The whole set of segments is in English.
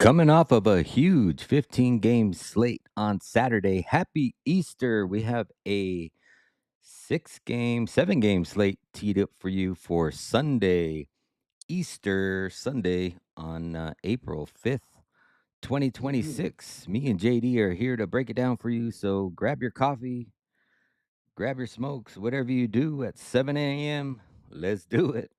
Coming off of a huge 15-game slate on Saturday. Happy Easter. We have a 7-game slate teed up for you for Sunday, Easter Sunday on April 5th, Mhm. 2026. Me and JD are here to break it down for you. So grab your coffee, grab your smokes, whatever you do at 7 a.m. Let's do it.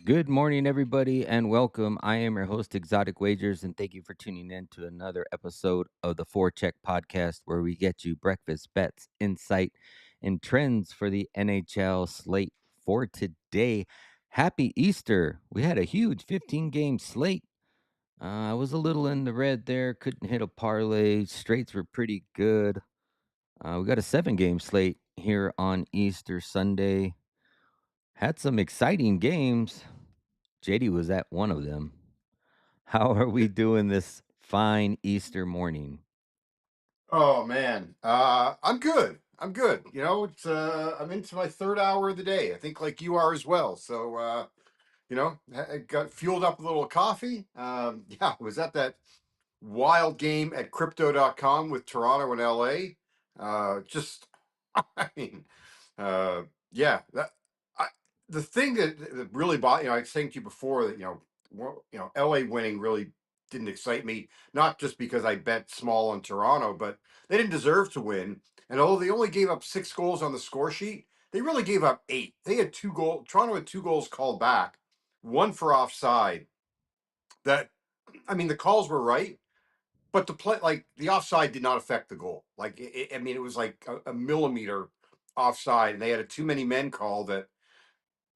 Good morning, everybody, and welcome. I am your host, Exotic Wagers, and thank you for tuning in to another episode of the Forecheck podcast, where we get you breakfast bets, insight, and trends for the NHL slate for today. Happy Easter! We had a huge 15-game slate. I was a little in the red there, couldn't hit a parlay. Straights were pretty good. We got a 7-game slate here on Easter Sunday. Had some exciting games. JD was at one of them. How are we doing this fine Easter morning? Oh man, I'm good. I'm good. It's I'm into my third hour of the day. I think like you are as well. So I got fueled up with a little coffee. Yeah, I was at that wild game at crypto.com with Toronto and LA. Just I mean, uh, yeah, I, the thing that really bought, I was saying to you before that, LA winning really didn't excite me, not just because I bet small on Toronto, but they didn't deserve to win. And although they only gave up 6 goals on the score sheet, they really gave up 8. They had Toronto had 2 goals called back, one for offside. That, I mean, the calls were right, but the play, like the offside, did not affect the goal. Like, I mean, it was like a millimeter offside, and they had a too many men call that.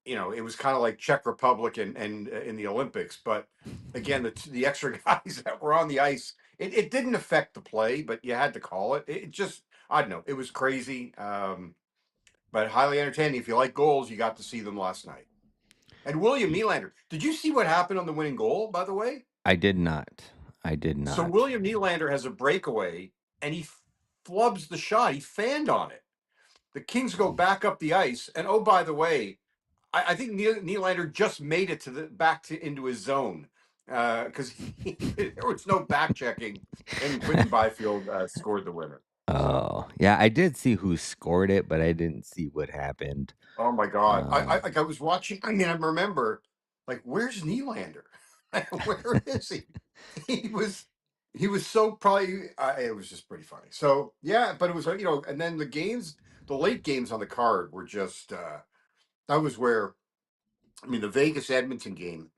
It was kind of like Czech Republic and in the Olympics. But again, the extra guys that were on the ice, it didn't affect the play, but you had to call it. It just, I don't know, it was crazy, but highly entertaining. If you like goals, you got to see them last night. And William Nylander, did you see what happened on the winning goal? By the way, I did not. I did so not. William Nylander has a breakaway and he flubs the shot. He fanned on it. The Kings go back up the ice, and oh, by the way, I think Nylander just made it to the back to into his zone because there was no back checking, and Quentin Byfield scored the winner. So, Oh, yeah, I did see who scored it, but I didn't see what happened. oh my God, I Um, like I was watching. I mean, I remember like, where's Nylander? Where is he? He was he was so probably. It was just pretty funny. So yeah, but it was and then the late games on the card were just that was where, I mean, the Vegas Edmonton game.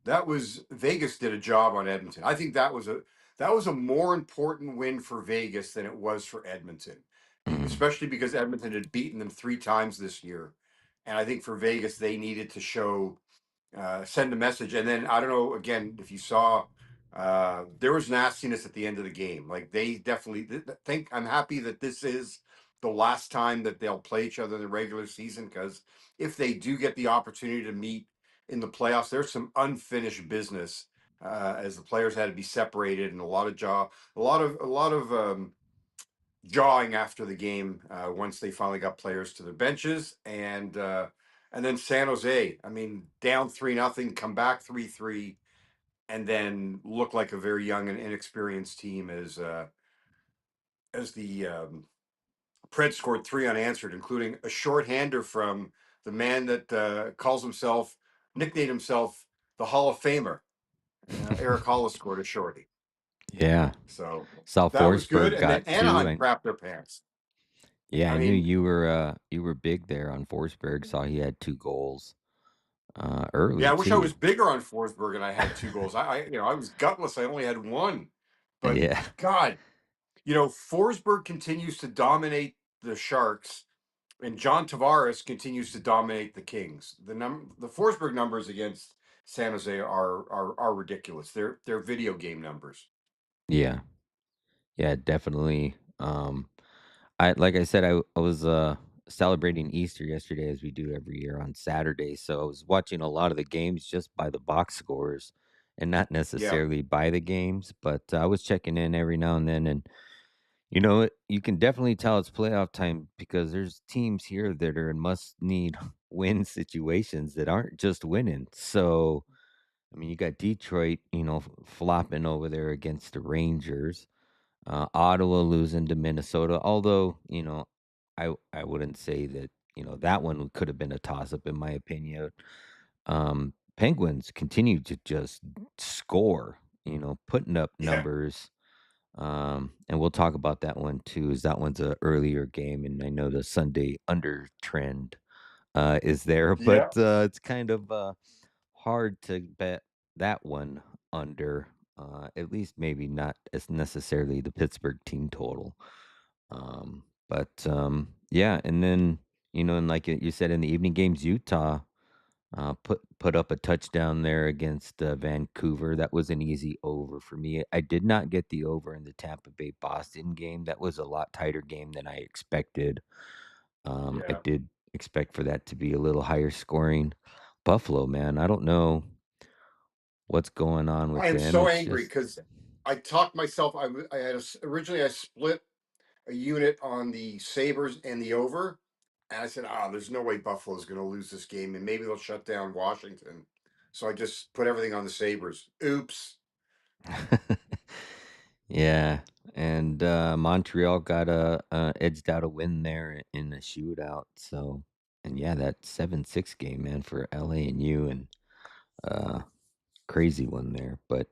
That was Vegas did a job on Edmonton. I think that was a more important win for Vegas than it was for Edmonton, mm, especially because Edmonton had beaten them 3 times this year, and I think for Vegas they needed to send a message. And then I don't know again if you saw, there was nastiness at the end of the game. Like, they definitely think, I'm happy that this is the last time that they'll play each other in the regular season, because if they do get the opportunity to meet in the playoffs, there's some unfinished business, as the players had to be separated, and a lot of jawing after the game, once they finally got players to their benches. And then San Jose, I mean, down 3-0, come back 3-3, and then look like a very young and inexperienced team as the Preds scored 3 unanswered, including a shorthander from the man that nicknamed himself the Hall of Famer. Eric Hollis scored a shorty. yeah, So saw that was good. Forsberg And then got two, Anaheim and crapped their pants. yeah, I I knew mean, you were big there on Forsberg. Saw he had 2 goals early yeah, I wish I too. was bigger on Forsberg and I had 2 goals. I was gutless. I only had one. But Yeah, God, Forsberg continues to dominate the Sharks. And John Tavares continues to dominate the Kings. The Forsberg numbers against San Jose are ridiculous. They're video game numbers. Yeah. Yeah, definitely. I like I said, I was celebrating Easter yesterday as we do every year on Saturday. So I was watching a lot of the games just by the box scores and not Yeah, necessarily by the games, but I was checking in every now and then. And you can definitely tell it's playoff time because there's teams here that are in must need win situations that aren't just winning. So I mean, you got Detroit, flopping over there against the Rangers. Ottawa losing to Minnesota, although, I wouldn't say that, that one could have been a toss-up in my opinion. Penguins continue to just score, putting up yeah, numbers. And we'll talk about that one too, as that one's a earlier game, and I know the Sunday under trend is there, but yeah. it's kind of hard to bet that one under, at least maybe not as necessarily the Pittsburgh team total. But yeah, and then and like you said in the evening games, Utah put up a touchdown there against Vancouver. That was an easy over for me. I did not get the over in the Tampa Bay Boston game. That was a lot tighter game than I expected. I Yeah. did expect for that to be a little higher scoring. Buffalo, man, I don't know what's going on with I am them. so It's angry just because I talked myself. I had originally I split a unit on the Sabres and the over, and I said, "Ah, there's no way Buffalo's going to lose this game, and maybe they'll shut down Washington." So I just put everything on the Sabres. Oops. yeah, and Montreal got a edged out a win there in the shootout. So, and yeah, that 7-6 game, man, for LA and you, and uh crazy one there. But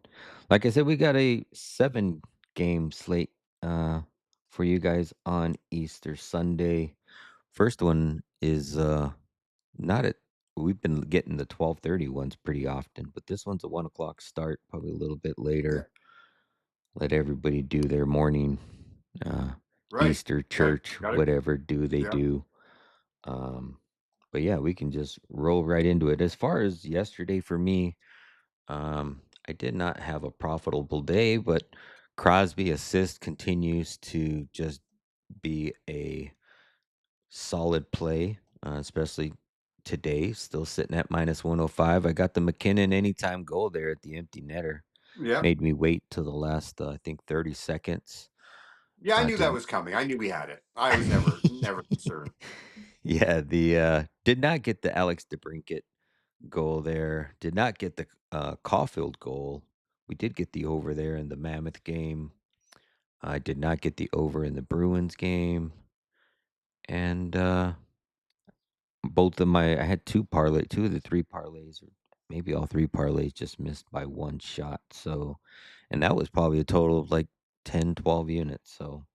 like I said, we got a 7 game slate uh for you guys on Easter Sunday. First one is not at we've been getting the 12:30 ones pretty often, but this one's a 1 o'clock start, probably a little bit Yeah. later. Let everybody do their morning uh Right. Easter Right. church, Got it. whatever do they Yeah. do. Um but yeah, we can just roll right into it. As far as yesterday for me, I did not have a profitable day, but Crosby assist continues to just be a solid play, especially today. Still sitting at minus 105. I got the McKinnon anytime goal there at the empty netter. Yeah. Made me wait till the last, I think, 30 seconds. Yeah. I knew that Didn't. was coming. I knew we had it. I was never concerned. Yeah, the did not get the Alex DeBrincat goal there. Did not get the Caulfield goal. We did get the over there in the Mammoth game. I did not get the over in the Bruins game, and, both of my I had 2 of the 3 parlays, or maybe all 3 parlays just missed by 1 shot, so and that was probably a total of, like, 10, 12 units, so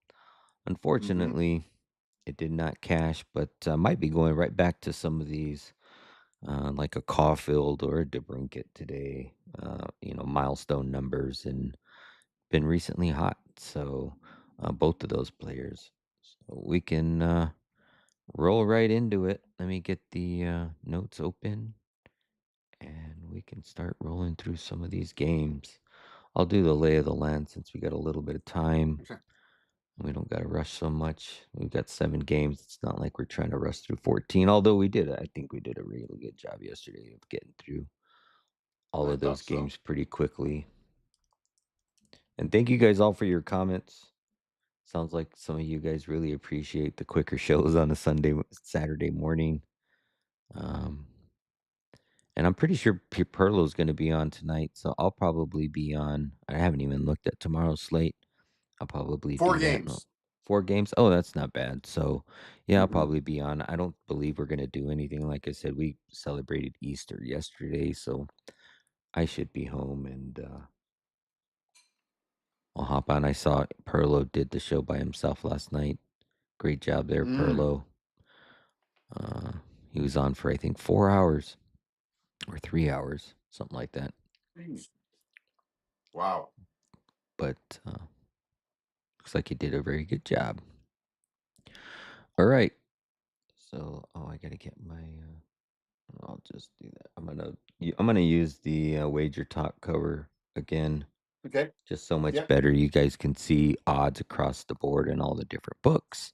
Hmm. unfortunately, it did not cash, but, might be going right back to some of these, like a Caulfield or a DeBrincat today, milestone numbers, and been recently hot, so, both of those players. So we can, roll right into it. Let me get the, notes open, and we can start rolling through some of these games. I'll do the lay of the land since we got a little bit of time. We don't gotta rush so much. We've got 7 games. It's not like we're trying to rush through 14, although I think we did a really good job yesterday of getting through all I of those thought so. games pretty quickly. And thank you guys all for your comments. Sounds like some of you guys really appreciate the quicker shows on a Saturday morning. Um, and I'm pretty sure Perlo's going to be on tonight, so I'll probably be on. I haven't even looked at tomorrow's slate. I'll probably Four do that. No, games. 4 games. Oh, that's not bad. So, yeah, I'll Hmm. probably be on. I don't believe we're going to do anything. Like I said, we celebrated Easter yesterday, so I should be home, and I'll hop on. I saw Perlo did the show by himself last night. Great job there, Mm. Perlo. Uh, he was on for I think 4 hours or 3 hours, something like that. Jeez. Wow. But looks like he did a very good job. All right. So, I gotta get my. I'll just do that. I'm gonna use the wager talk cover again. Okay. Just so much Yep. better. You guys can see odds across the board and all the different books.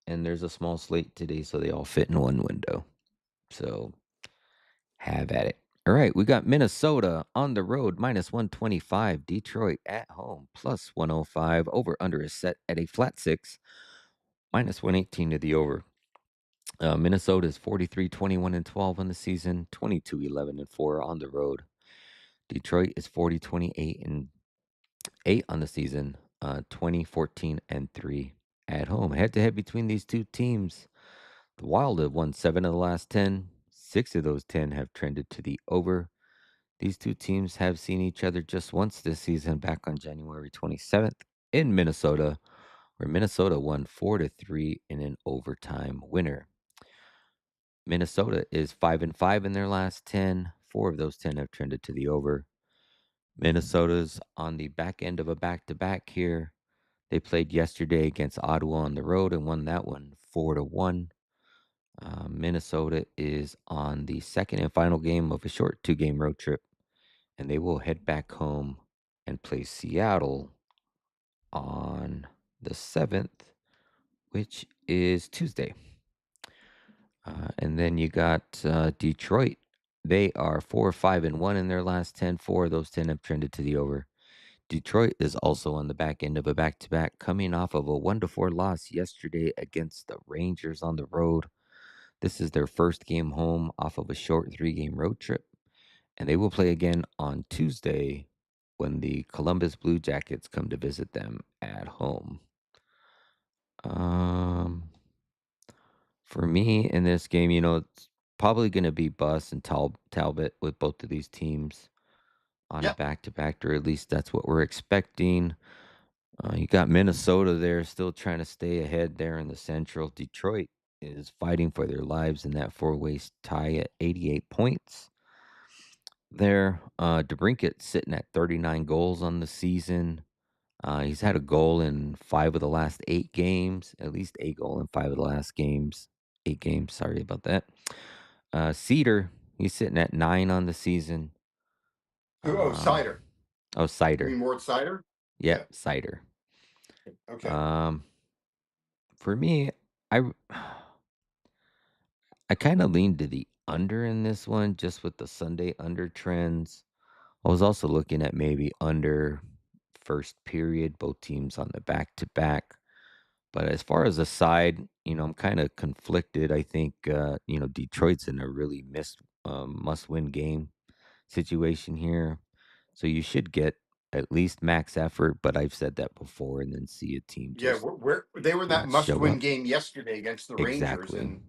And there's a small slate today, so they all fit in one window. So have at it. All right, we got Minnesota on the road, minus 125. Detroit at home, plus 105. Over under is set at a flat six, minus 118 to the over. Minnesota is 43-21-12 on the season, 22-11-4 on the road. Detroit is 40-28-8 on the season, 20-14-3 at home. Head to head between these two teams. The Wild have won 7 of the last 10. 6 of those 10 have trended to the over. These two teams have seen each other just once this season, back on January 27th in Minnesota, where Minnesota won 4-3 in an overtime winner. Minnesota is 5-5 in their last 10. 4 of those 10 have trended to the over. Minnesota's on the back end of a back-to-back here. They played yesterday against Ottawa on the road and won that one 4-1. Minnesota is on the second and final game of a short 2-game road trip, and they will head back home and play Seattle on the 7th, which is Tuesday. And then you got Detroit. They are 4-5-1 in their last 10. 4 of those 10 have trended to the over. Detroit is also on the back end of a back-to-back, coming off of a 1-4 loss yesterday against the Rangers on the road. This is their first game home off of a short 3-game road trip, and they will play again on Tuesday when the Columbus Blue Jackets come to visit them at home. Um, for me in this game, it's probably going to be Buss and Talbot with both of these teams on a Yep. back-to-back, or at least that's what we're expecting. You got Minnesota there still trying to stay ahead there in the Central. Detroit is fighting for their lives in that four-way tie at 88 points. There, DeBrincat sitting at 39 goals on the season. He's had a goal in 5 of the last 8 games, at least a goal in 5 of the last games. 8 games, sorry about that. Cedar, he's sitting at 9 on the season. Oh, Um, cider. You Cider. mean more cider? Yep, Yeah. Cider. Okay. Um, for me, I I kind of leaned to the under in this one, just with the Sunday under trends. I was also looking at maybe under first period, both teams on the back to back. But as far as a side, I'm kind of conflicted. I think, Detroit's in a really must win game situation here. So you should get at least max effort. But I've said that before, and then see a team Yeah, just they were in that not show must-win up. game yesterday against the Rangers Exactly. and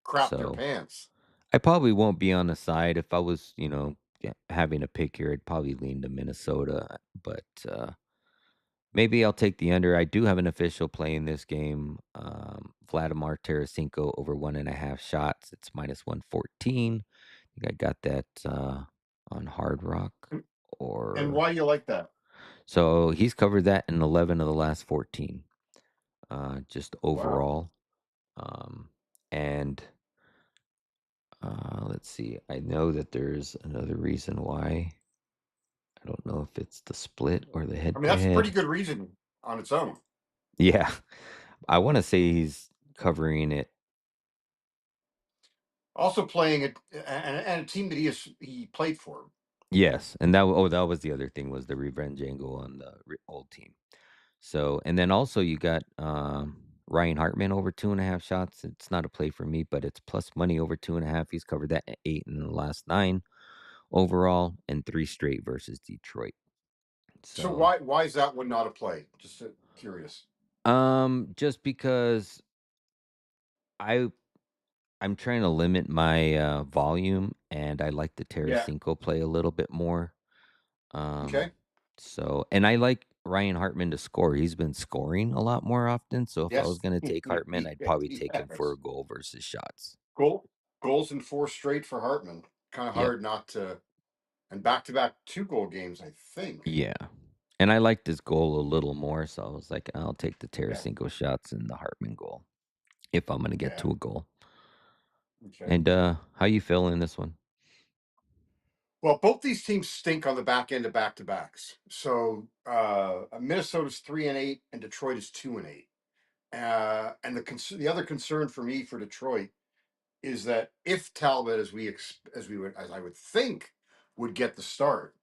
crapped their So pants. I probably won't be on the side. If I was, having a pick here, I'd probably lean to Minnesota. But maybe I'll take the under. I do have an official play in this game. Vladimir Tarasenko over 1.5 shots. It's minus 114. I think I got that on Hard Rock. And Or why you like that? so he's covered that in 11 of the last 14, just Wow. overall. And let's see. I know that there's another reason why. I don't know if it's the split or the I head mean, to that's a pretty head. good reason on its own. Yeah, I want to say he's covering it. Also playing it and a team that he played for. Yes, and that was the other thing, was the revenge angle on the old team. So, and then also you got Ryan Hartman over 2.5 shots. It's not a play for me, but it's plus money over 2.5. He's covered that at 8 in the last 9 overall, and 3 straight versus Detroit. So So, why is that one not a play? Just curious. just because I I'm trying to limit my volume, and I like the Yeah. Tarasenko play a little bit more. Okay. Um, and I like Ryan Hartman to score. He's been scoring a lot more often. So if I was Yes. going to take Hartman, I'd probably take him for Yes. a goal versus shots. Goals in four straight for Hartman. Kind of Yep. hard not to. And back-to-back 2-goal games, I think. Yeah. And I liked his goal a little more. So I was like, I'll take the Yeah. Tarasenko shots and the Hartman goal if I'm going to get Yeah. to a goal. Okay. And how you feeling this one? Well, both these teams stink on the back end of back to backs. So Minnesota's 3-8 and Detroit is 2-8. And the other concern for me for Detroit is that if Talbot, as I would think, would get the start,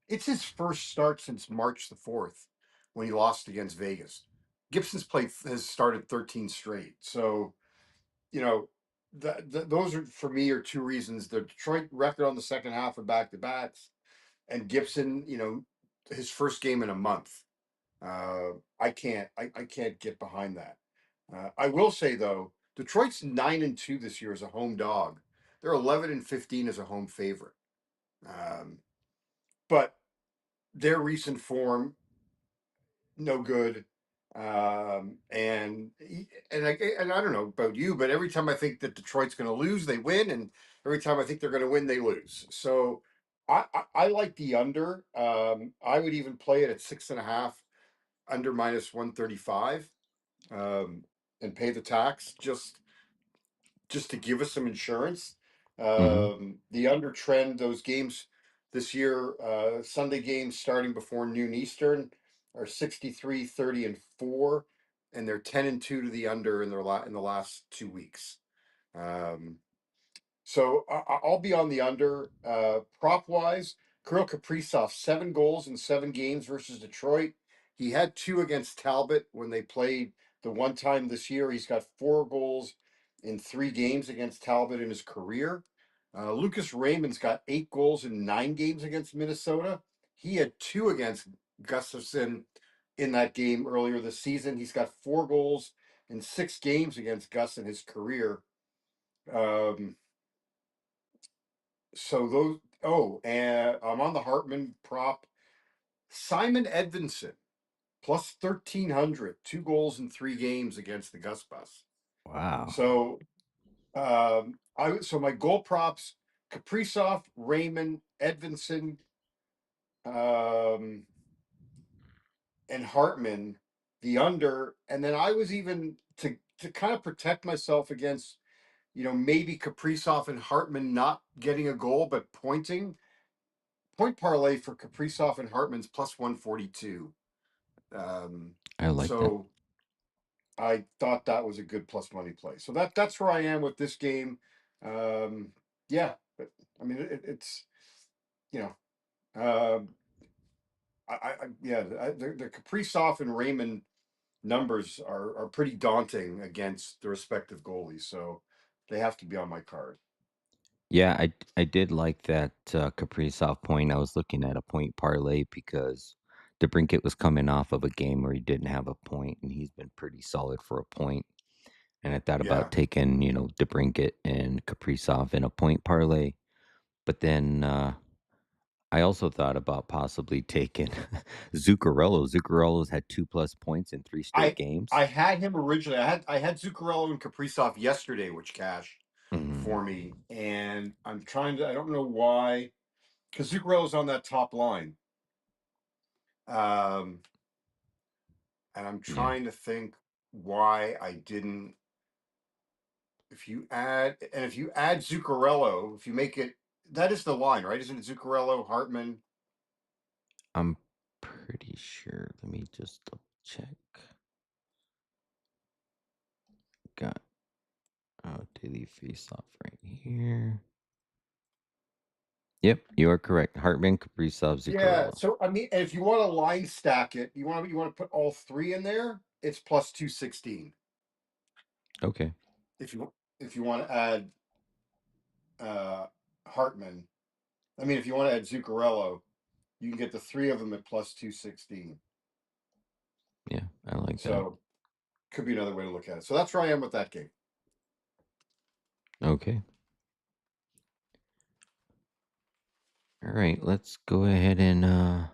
it's his first start since March the 4th when he lost against Vegas. Has started 13 straight. So you know, those are for me are two reasons: the Detroit record on the second half of back to backs, and Gibson. His first game in a month. I can't get behind that. I will say though, Detroit's 9-2 this year as a home dog. They're 11-15 as a home favorite. Um, but their recent form no good. And I don't know about you, but every time I think that Detroit's going to lose, they win, and every time I think they're going to win, they lose. So I like the under. I would even play it at 6.5, under minus 135, and pay the tax just to give us some insurance. Hmm. The under trend, those games this year, Sunday games starting before noon Eastern are 63, 30, and 4, and they're 10-2 to the under in the last 2 weeks. Um, so I'll be on the under. Prop wise, Kirill Kaprizov, 7 goals in 7 games versus Detroit. He had 2 against Talbot when they played the one time this year. He's got 4 goals in 3 games against Talbot in his career. Lucas Raymond's got 8 goals in 9 games against Minnesota. He had 2 against Gustafson in that game earlier this season. He's got 4 goals in 6 games against Gus in his career. Um, so those. Oh, and I'm on the Hartman prop. Simon Edvinson plus 1,300, 2 goals in 3 games against the Gus Bus. Wow. So my goal props: Kaprizov, Raymond, Edvinson, um, and Hartman, the under, and then I was even to kind of protect myself against maybe Kaprizov and Hartman not getting a goal but pointing. Point parlay for Kaprizov and Hartman's plus 142. Um, I like that. so I thought that was a good plus money play. So that's where I am with this game. Um, yeah, but I mean it's you know um, yeah, the Kaprizov and Raymond numbers are pretty daunting against the respective goalies. So they have to be on my card. Yeah, I did like that Kaprizov point. I was looking at a point parlay because DeBrincat was coming off of a game where he didn't have a point, and he's been pretty solid for a point. And I thought about Yeah, taking, DeBrincat and Kaprizov in a point parlay. But then I also thought about possibly taking Zuccarello. Zuccarello's had 2+ points in 3 straight I games. I had him originally. I had Zuccarello and Kaprizov yesterday, which cashed Mhm. for me, and I'm trying to. I don't know why, because Zuccarello's on that top line, um, and I'm Yeah, trying to think why I didn't. If you add Zuccarello, if you make it, that is the line, right? Isn't it Zuccarello, Hartman? I'm pretty sure. Let me just double check. Got daily face off right here. Yep, you are correct. Hartman, Kaprizov, Yeah. Zuccarello. So I mean, if you want to line stack it, you want to put all three in there. It's plus 216. Okay. If you want to add uh, Hartman. I mean, if you want to add Zuccarello, you can get the three of them at plus 216. Yeah, I like that. So could be another way to look at it. So that's where I am with that game. Okay. All right, let's go ahead and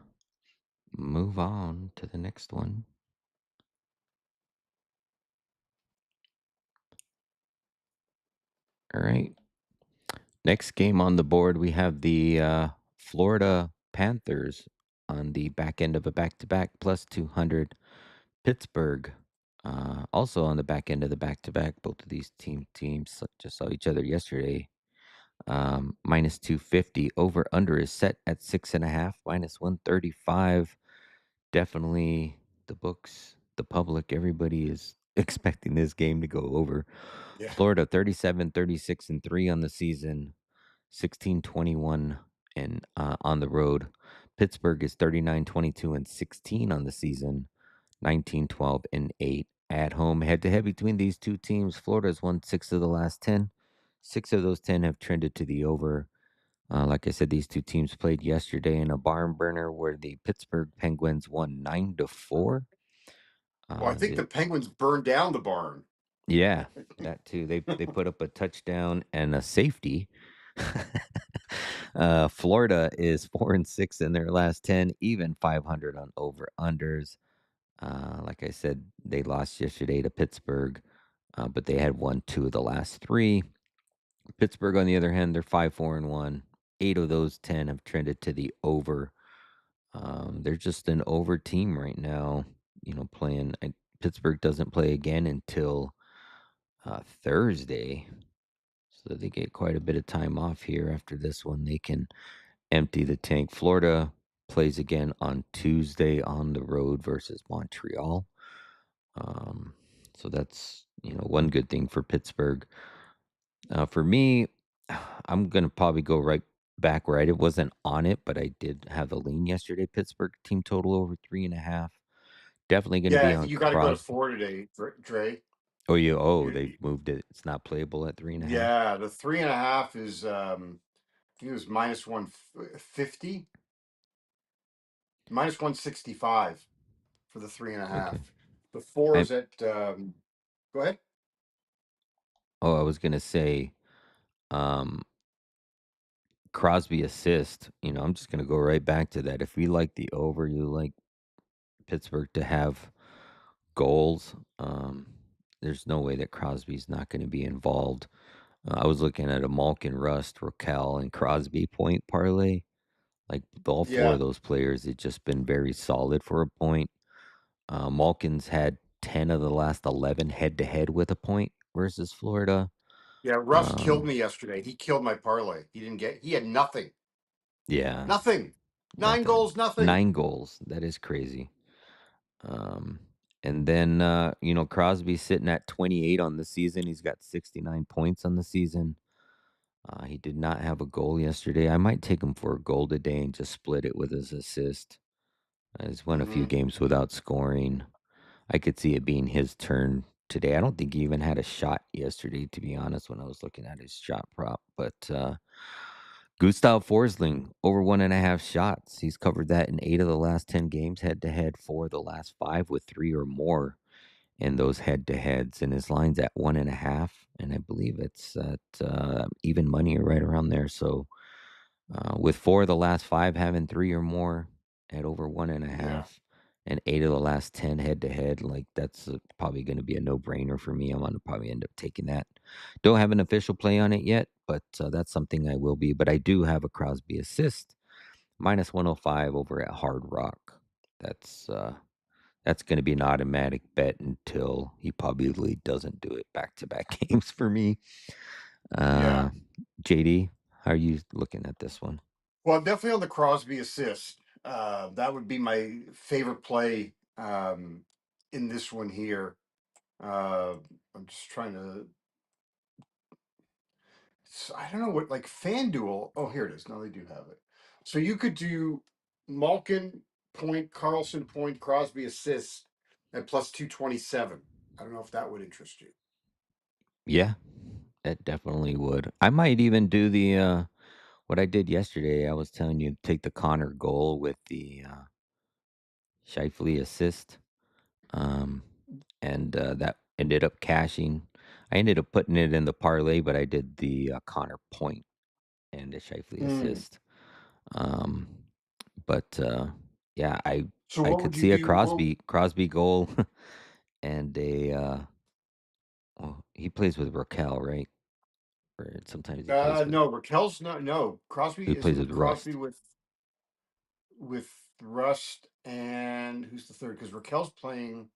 move on to the next one. All right. Next game on the board, we have the Florida Panthers on the back end of a back to back plus 200. Pittsburgh Also on the back end of the back-to-back, both of these teams just saw each other yesterday. Minus 250. Over under is set at 6.5. Minus 135. Definitely the books, the public, everybody is expecting this game to go over. Yeah. Florida 37, 36, and 3 on the season, 16, 21, and on the road. Pittsburgh is 39, 22, and 16 on the season, 19, 12, and 8 at home. Head to head between these two teams. Florida has won 6 of the last 10. 6 of those 10 have trended to the over. Like I said, these two teams played yesterday in a barn burner where the Pittsburgh Penguins won 9-4. Well, I think The the Penguins burned down the barn. Yeah, that too. They put up a touchdown and a safety. Florida is 4-6 in their last 10, even 500 on over unders. Like I said, they lost yesterday to Pittsburgh, but they had won 2 of the last 3. Pittsburgh, on the other hand, they're 5-4-1. 8 of those 10 have trended to the over. They're just an over team right now. Playing. Pittsburgh doesn't play again until Thursday, so they get quite a bit of time off here. After this one, they can empty the tank. Florida plays again on Tuesday on the road versus Montreal. Um, so that's one good thing for Pittsburgh. For me, I'm gonna probably go right back where I wasn't on it, but I did have the lean yesterday. Pittsburgh team total over 3.5. Definitely going to be Yeah, on you got to go to Crosby. 4 today, Dre. Oh, yeah. Oh, You- they you- moved it. It's not playable at 3.5. Yeah, the 3.5 is I think it was minus 150, minus 165 for the three and a Okay. half. The four I is at go ahead. Oh, I was gonna say, um, Crosby assist. I'm just gonna go right back to that. If we like the over, you like Pittsburgh to have goals. There's no way that Crosby's not going to be involved. I was looking at a Malkin, Rust, Raquel, and Crosby point parlay. Like all 4 of Yeah, those players, it's just been very solid for a point. Malkin's had 10 of the last 11 head to head with a point versus Florida. yeah. Russ killed Um, me yesterday. He killed my parlay. He didn't get. He had nothing. yeah, Nothing. Nine nothing. goals. Nothing. 9 goals. That is crazy. Um, and then, Crosby's sitting at 28 on the season. He's got 69 points on the season. He did not have a goal yesterday. I might take him for a goal today and just split it with his assist. He's won a few Hmm. games without scoring. I could see it being his turn today. I don't think he even had a shot yesterday, to be honest, when I was looking at his shot prop. But Gustav Forsling, over 1.5 shots. He's covered that in 8 of the last 10 games, head to head, 4 of the last 5 with 3 or more in those head to heads. And his line's at 1.5. And I believe it's at even money or right around there. So with 4 of the last 5 having 3 or more at over Yeah. 1.5, and 8 of the last 10 head to head, like that's probably going to be a no brainer for me. I'm going to probably end up taking that. Don't have an official play on it yet, but that's something I will be. But I do have a Crosby assist minus 105 over at Hard Rock. That's uh, that's going to be an automatic bet until he probably doesn't do it back to back games for me. Yeah. Uh, JD, how are you looking at this one? Well, I'm definitely on the Crosby assist. That would be my favorite play in this one here. Uh, I'm just trying to. I don't know what like FanDuel. Oh, here it is. No, they do have it. So you could do Malkin point, Carlson point, Crosby assist at plus 227. I don't know if that would interest you. Yeah, that definitely would. I might even do the what I did yesterday. I was telling you take the Connor goal with the Shifley assist. Um and that ended up cashing. I ended up putting it in the parlay, but I did the Connor point and the Shifley Hmm. assist. Um but yeah, I So I what could would you see a do? Well, Crosby goal and a well, he plays with Raquel, right? Or sometimes he plays with no, Raquel's not. No, he Crosby plays isn't with Crosby Rust. with Rust and who's the third? Because Raquel's playing.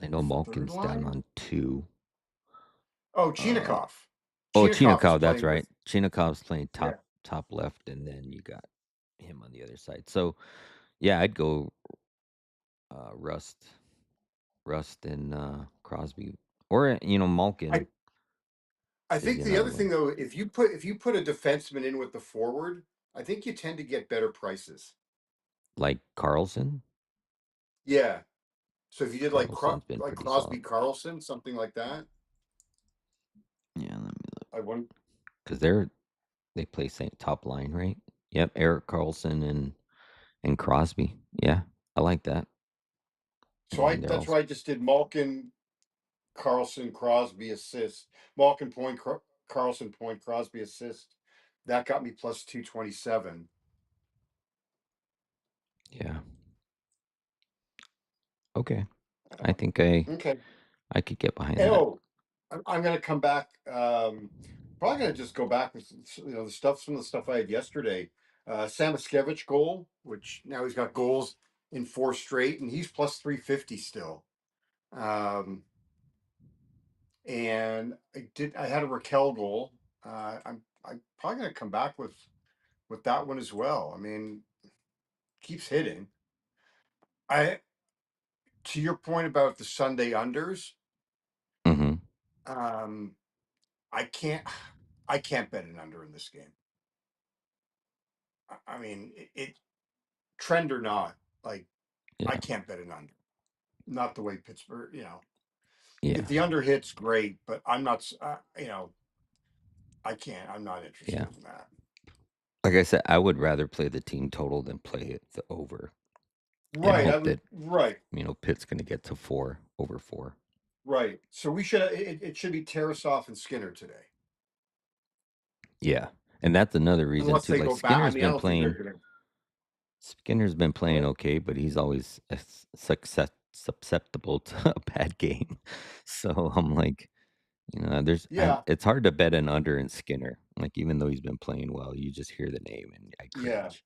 I know third Malkin's down line. on 2. Oh, Uh, Chinikov. oh, Chinikov is Chinakov, that's playing right. with. Chinakov's playing Yeah. top left, and then you got him on the other side. So, yeah, I'd go Rust and Crosby, or Malkin I I is think the another other one. thing though, if you put a defenseman in with the forward, I think you tend to get better prices. Like Carlson. Yeah. So if you did Carlson's been like pretty Crosby solid. Carlson, something like that, Yeah, let me look I wouldn't. because they play same top line, right? Yep, Eric Carlson and Crosby. Yeah, I like that. So I And they're that's all why I just did Malkin, Carlson, Crosby assist. Malkin point, Carlson point, Crosby assist. That got me plus 227. yeah. Okay, I Uh, think okay. I could get behind that. Oh, I'm going to come back. Probably going to just go back with the stuff. Some of the stuff I had yesterday. Samaskevich goal, which now he's got goals in four straight, and he's plus 350 still. Um, and I had a Raquel goal. I'm probably going to come back with that one as well. I mean, keeps hitting. I To your point about the Sunday unders. Hmm. Um, I can't I can't bet an under in this game. I mean, it trend or not, like I Yeah, can't bet an under. Not the way Pittsburgh, if yeah, the under hits, great, but I'm not. I can't. I'm not yeah. interested in that. Like I said, I would rather play the team total than play it the over and Right. I hope would. that Right. Pitt's going to get to 4 over 4. Right. So we should. It should be Tarasoff and Skinner today, Yeah, and that's another reason unless too. they Like go back. I mean, I don't think they're gonna. Skinner's been playing What? okay, but he's always susceptible to a bad game. So I'm like, Yeah. it's hard to bet an under in Skinner. Like even though he's been playing well, you just hear the name and I Yeah. cringe.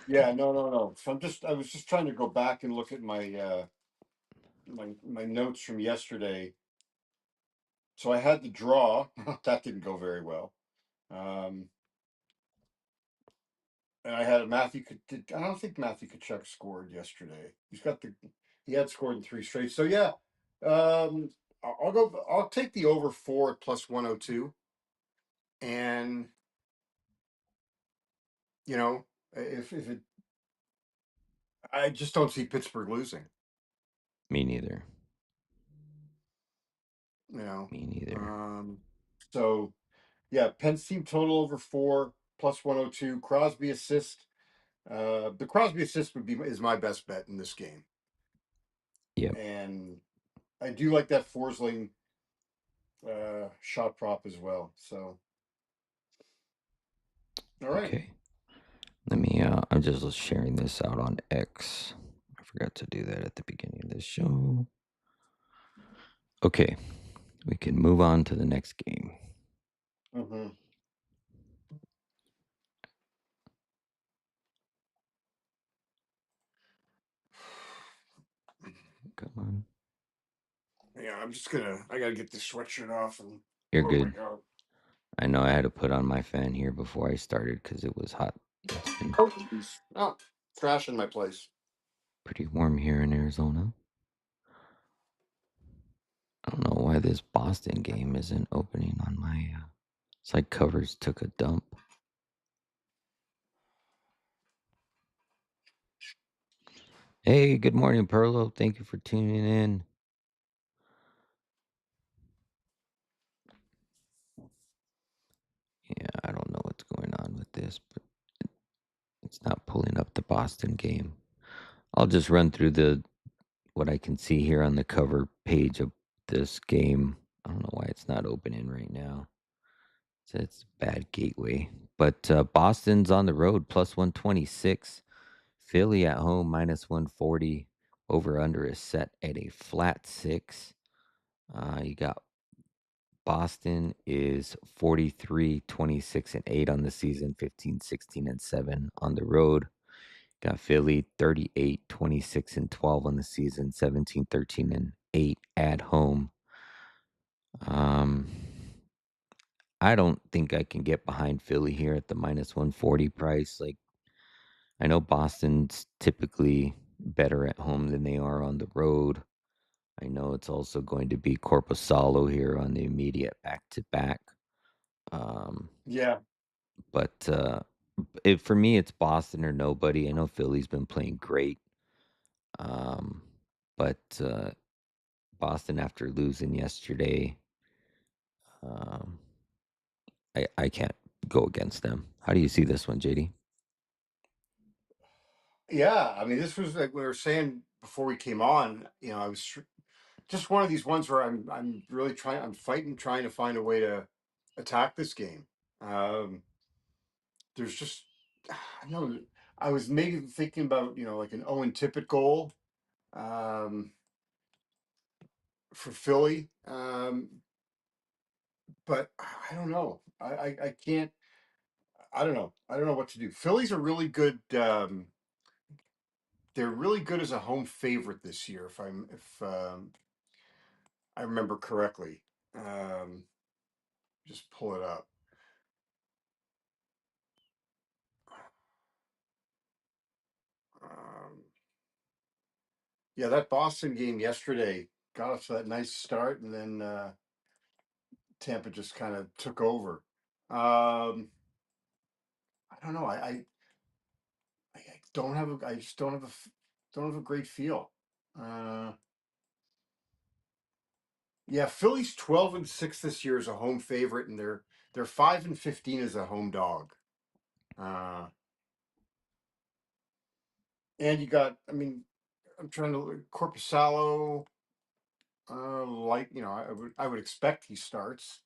Yeah. No. No. No. So I was just trying to go back and look at my notes from yesterday. So I had the draw. That didn't go very well. Um, and I had a Matthew. I don't think Matthew Kachuk scored yesterday. He had scored in three straight. So yeah, I'll go. I'll take the over four at plus 102. And if it, I just don't see Pittsburgh losing. Me neither. You know, Me neither. um, so yeah, Penn's team total over four plus 102. Crosby assist. The Crosby assist is my best bet in this game, Yep. and I do like that Forsling shot prop as well. So, all right. Okay. Let me I'm just sharing this out on X. I forgot to do that at the beginning of this show. Okay. We can move on to the next game. Mm-hmm. Come on. Yeah, I gotta get this sweatshirt off and You're oh my good. god. I know I had to put on my fan here before I started because it was hot. It's been Oh, jeez. Oh, trash in my place. pretty warm here in Arizona. I don't know why this Boston game isn't opening on my side covers took a dump. Hey, good morning, Perlo. Thank you for tuning in. Yeah, I don't know what's going on with this, but it's not pulling up the Boston game. I'll just run through the what I can see here on the cover page of this game. I don't know why it's not opening right now. It's bad gateway. But Boston's on the road plus 126. Philly at home minus 140. Over under is set at a flat 6. You got Boston is 43, 26 and 8 on the season, 15, 16 and 7 on the road. Got Philly 38, 26, and 12 on the season, 17, 13, and 8 at home. Um, I don't think I can get behind Philly here at the minus 140 price. Like, I know Boston's typically better at home than they are on the road. I know it's also going to be Corpusalo here on the immediate back to back. Um, Yeah, but for me, it's Boston or nobody. I know Philly's been playing great. Um, but Boston, after losing yesterday, um, I can't go against them. How do you see this one, JD? yeah. I mean, this was like we were saying before we came on. I was just one of these ones where I'm really trying. I'm fighting, trying to find a way to attack this game. Um, there's just I know I was maybe thinking about like an Owen Tippett goal um, for Philly, but I don't know. I can't. I don't know. I don't know what to do. Philly's a really good. They're really good as a home favorite this year. If I remember correctly, um, just pull it up. Um, yeah, that Boston game yesterday got us that nice start, and then Tampa just kind of took over. Um, I don't know. I don't have a. I just don't have a great feel. Uh, yeah, Philly's 12-6 this year as a home favorite, and they're 5-15 as a home dog. Uh, and you got. I mean, I'm trying to look. Corpusalo. I would expect he starts.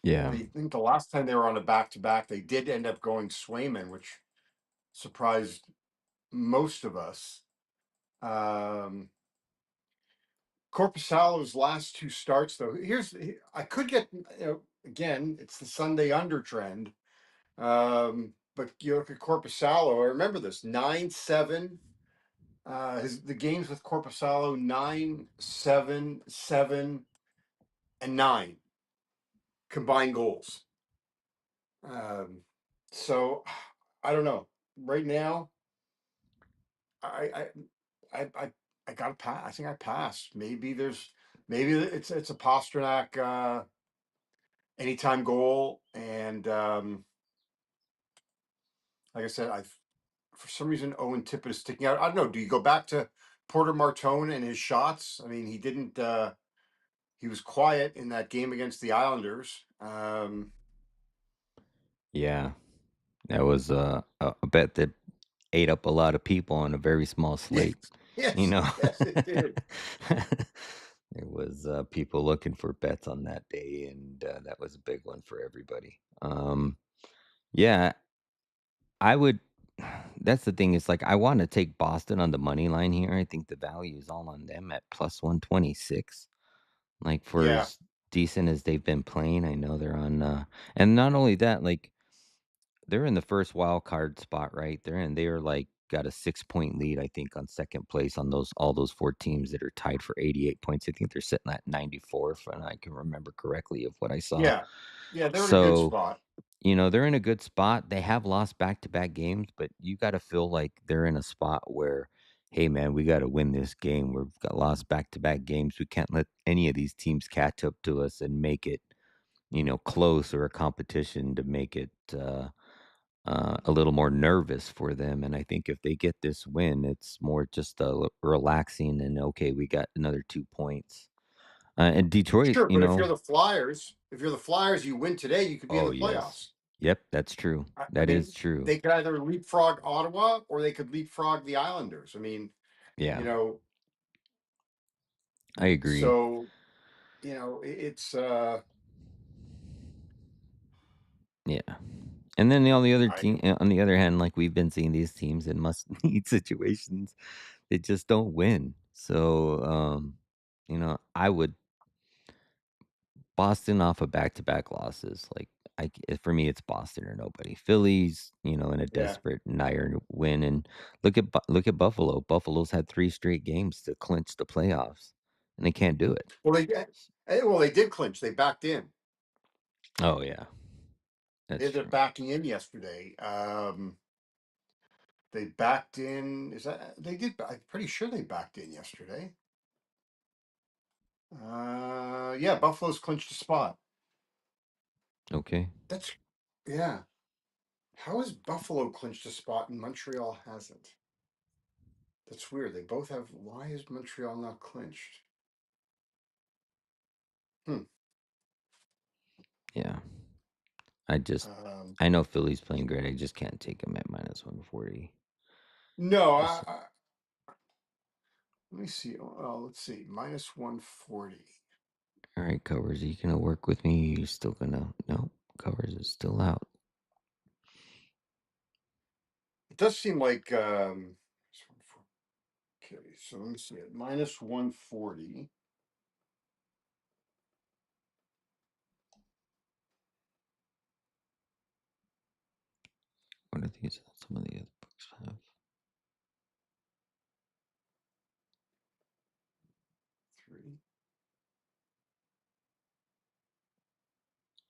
Yeah. They think the last time they were on a back to back, they did end up going Swayman, which surprised most of us. Um, Corpusalo's last two starts, though. I could get again. It's the Sunday under trend, but you look at Corpusalo. I remember this 9-7. The games with Corpusalo 9-7-7 and 9 combined goals. Um, so I don't know. Right now, I I I I, I got to pass. I think I passed. Maybe it's a Pasternak anytime goal, and like I said, I for some reason Owen Tippett is sticking out. I don't know. Do you go back to Porter Martone and his shots? I mean, he didn't. He was quiet in that game against the Islanders. Yeah. That was a bet that ate up a lot of people on a very small slate, Yes, you yes, know? yes, it did. There was, people looking for bets on that day, and, that was a big one for everybody. Yeah, I would that's the thing, is, like, I wanna take Boston on the money line here. I think the value is all on them at plus 126. Like, for Yeah, as decent as they've been playing, I know they're on, and not only that, like, they're in the first wild card spot, right? They're, like, got a 6-point lead, I think, on 2nd place on all those 4 teams that are tied for 88 points. I think they're sitting at 94th, and I can remember correctly of what I saw. yeah, yeah. They're in a good So, spot. they're in a good spot. They have lost back-to-back games, but you gotta feel like they're in a spot where, "Hey, man, we gotta win this game. We've got lost back-to-back games. We can't let any of these teams catch up to us and make it, close, or a competition to make it, a little more nervous for them. And I think if they get this win, it's more just relaxing and okay, we got another 2 points. And Detroit, Sure, but if you're the Flyers, you win today, you could be in oh, the yes. playoffs. Yep, that's true. I That is mean, true. they could either leapfrog Ottawa or they could leapfrog the Islanders. I mean, Yeah, you know, I agree. so it's Yeah. And then I on the other hand, like we've been seeing these teams in must need situations, they just don't win. So, I would Boston off of back to back losses. Like for me, it's Boston or nobody. Philly's, in a Yeah. desperate dire win, and look at Buffalo. Buffalo's had 3 straight games to clinch the playoffs, and they can't do it. Well, they did clinch. They backed in. Oh, yeah. They That's ended up true. backing in yesterday. They backed in. Is that they did? I'm pretty sure they backed in yesterday. Yeah, Buffalo's clinched a spot. Okay. That's yeah. How has Buffalo clinched a spot and Montreal hasn't? That's weird. They both have. Why is Montreal not clinched? Hmm. Yeah. I just Um, I know Philly's playing great, I just can't take them at -140. no, Just let me see. Oh, let's see. -140. alright, Covers, are you gonna work with me? You're still gonna no, Covers is still out. It does seem like okay, so let me see it. -140. What are these some of the other books have? Three.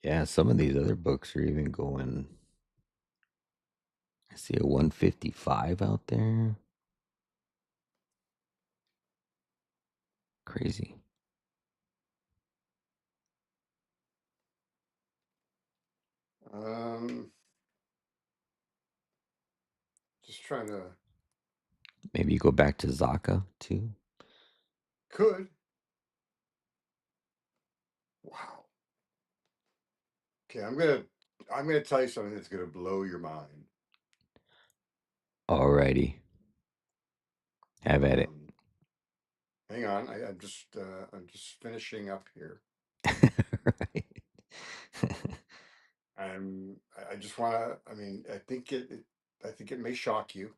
Yeah, some of these other books are even going I see a 155 out there. Crazy. Um, just trying to Maybe you go back to Zaka too? could. Wow. Okay, I'm gonna tell you something that's gonna blow your mind. Alrighty. Have at it. Um, hang on, I'm just finishing up here. Right. I just want to. I mean, I think it may shock you.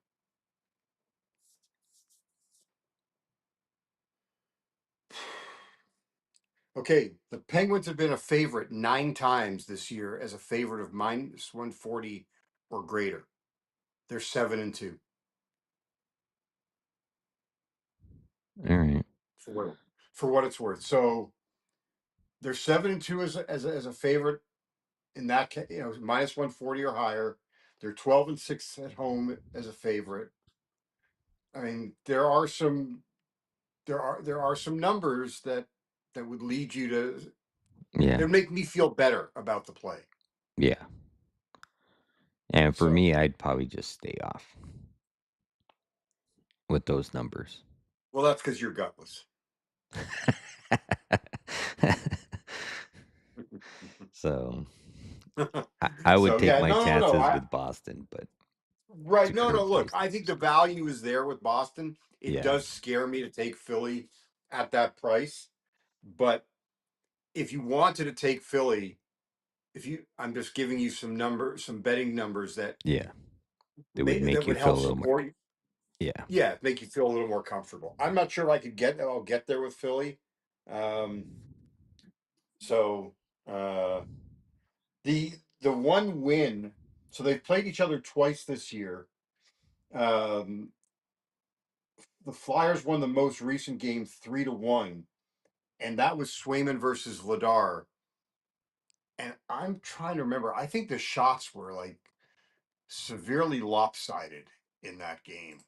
Okay, the Penguins have been a favorite 9 times this year as a favorite of -140 or greater. They're 7-2 Alright. for what it's worth. So they're 7-2 as a favorite in that -140 or higher. They're 12-6 at home as a favorite. I mean, there are some numbers that would lead you to Yeah. that make me feel better about the play. Yeah. And for me, So, I'd probably just stay off with those numbers. well, that's because you're gutless. So, I would So take yeah, my no. chances I with Boston, but Right. to No, no. curb Look, those I think the numbers. value is there with Boston. It Yeah. does scare me to take Philly at that price, but if you wanted to take Philly, I'm just giving you some betting numbers that Yeah. That would that make you would feel help a little more support you. yeah. Yeah, make you feel a little more comfortable. I'm not sure if I could I'll get there with Philly. Um, so uh, the one win. So they've played each other twice this year. Um, the Flyers won the most recent game 3-1, and that was Swayman versus Vladar. And I'm trying to remember. I think the shots were like severely lopsided in that game.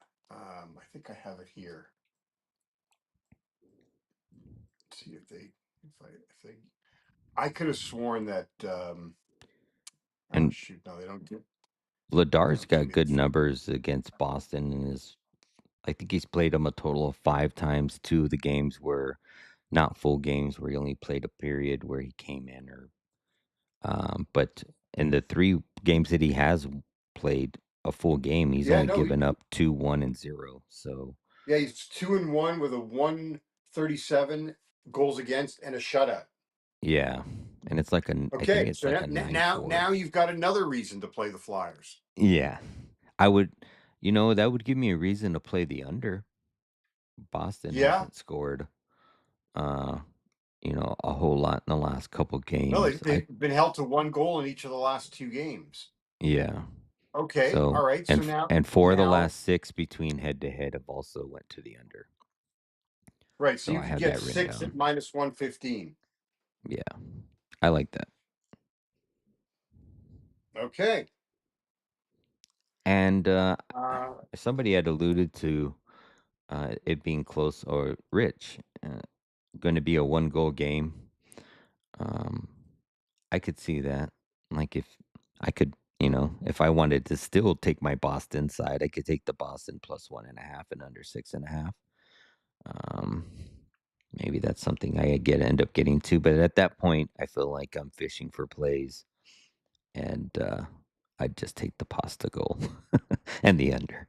I think I have it here. Let's see if they. I could have sworn that. Oh And shoot! No, they don't give. They Vladar's don't give got me the. good numbers against Boston and is I think he's played them a total of 5 times. 2 of the games were not full games where he only played a period where he came in or but in the 3 games that he has played a full game, he's Yeah, only no, given up 2, 1, and 0. So, yeah, he's 2-1 with a 137 goals against and a shutout. yeah. And it's like I think Okay, it's so like a now 9-4. you've got another reason to play the Flyers. Yeah. I would that would give me a reason to play the under. Boston Yeah, hasn't scored, uh, a whole lot in the last couple No, games. they've been held to one goal in each of the last two games. Yeah. Okay, all So right. and So now, and 4 of the now, last 6 between head to head have also went to the under. right. So So you I could have get that written six down. at minus 115. Yeah. I like that. Okay. And Uh, somebody had alluded to it being close or rich, going to be a one goal game. Um, I could see that. Like if I could, if I wanted to still take my Boston side, I could take the Boston plus 1.5 and under 6.5. Um, maybe that's something I end up getting to. But at that point, I feel like I'm fishing for plays, and I'd just take the pasta goal and the under.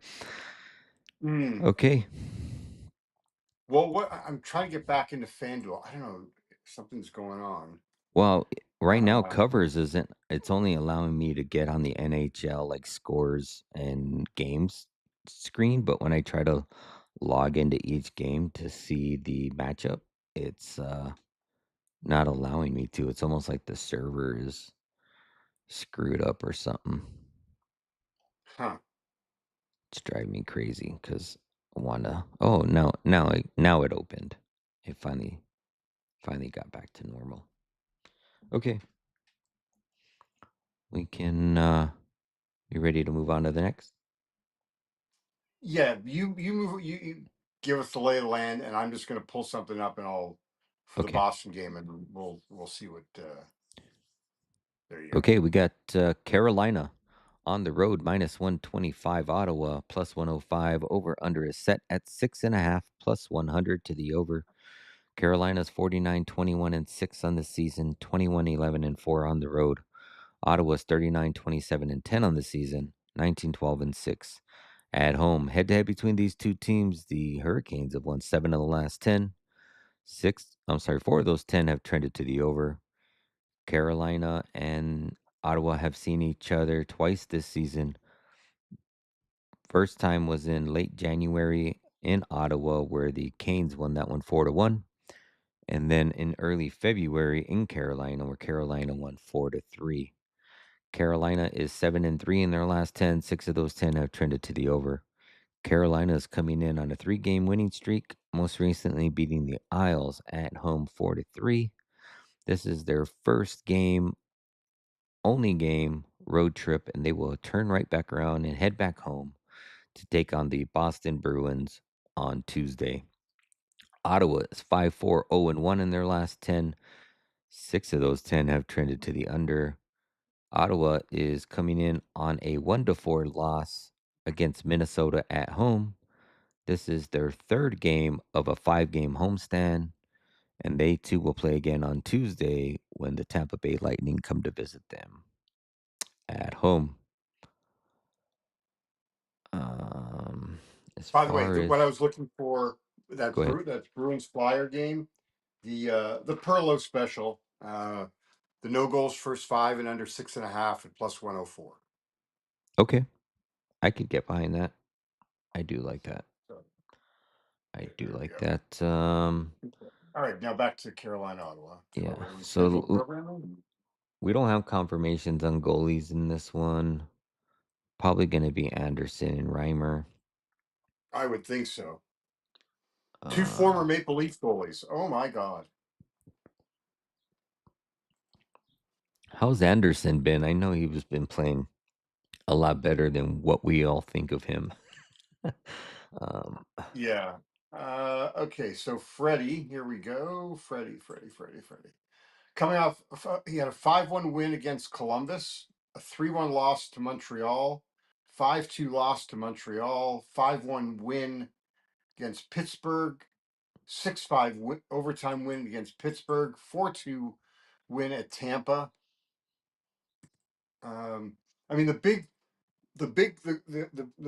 hmm. Okay. Well, I'm trying to get back into FanDuel. I don't know. Something's going on. Well, right now Uh, covers isn't it's only allowing me to get on the NHL like scores and games screen, but when I try to log into each game to see the matchup, it's not allowing me to. It's almost like the server is screwed up or something. huh. It's driving me crazy because I wanna oh now it opened. It finally got back to normal. Okay. We can you ready to move on to the next? Yeah, you move. You give us the lay of the land, and I'm just going to pull something up, and I'll for the Okay. Boston game, and we'll see what. There you go. Okay, we got Carolina on the road minus 125, Ottawa plus 105. Over under is set at 6.5 plus 100 to the over. Carolina's 49-21-6 on the season, 21-11-4 on the road. Ottawa's 39-27-10 on the season, 19-12-6 at home. Head to head between these two teams, the Hurricanes have won 7 of the last 10. 4 of those 10 have trended to the over. Carolina and Ottawa have seen each other twice this season. First time was in late January in Ottawa, where the Canes won that one 4-1. And then in early February in Carolina, where Carolina won 4-3. Carolina is 7-3 in their last 10. 6 of those 10 have trended to the over. Carolina is coming in on a 3-game winning streak, most recently beating the Isles at home 4-3. This is their first game, only game, road trip, and they will turn right back around and head back home to take on the Boston Bruins on Tuesday. Ottawa is 5-4-0-1 in their last 10. 6 of those 10 have trended to the under. Ottawa is coming in on a 1-4 loss against Minnesota at home. This is their third game of a 5-game homestand, and they too will play again on Tuesday when the Tampa Bay Lightning come to visit them at home. Um, as By the way, far what I as was looking for go ahead. that Bruins Flyer game, the Perlo special, the no goals first five and under 6.5 at plus 104. Okay, I could get behind that. I do like that. So I do there we like go. that. All right, now back to Carolina, Ottawa. Yeah. Are we So scheduled programming? we don't have confirmations on goalies in this one. Probably going to be Anderson and Reimer. I would think so. Two Uh, former Maple Leaf goalies. Oh my God. how's Anderson been? I know he was been playing a lot better than what we all think of him. um, Yeah. Okay, so Freddie, here we go. Freddie. Coming off, he had a 5-1 win against Columbus, a 3-1 loss to Montreal, 5-2 loss to Montreal, 5-1 win against Pittsburgh, 6-5 overtime win against Pittsburgh, 4-2 win at Tampa. Um, I mean, the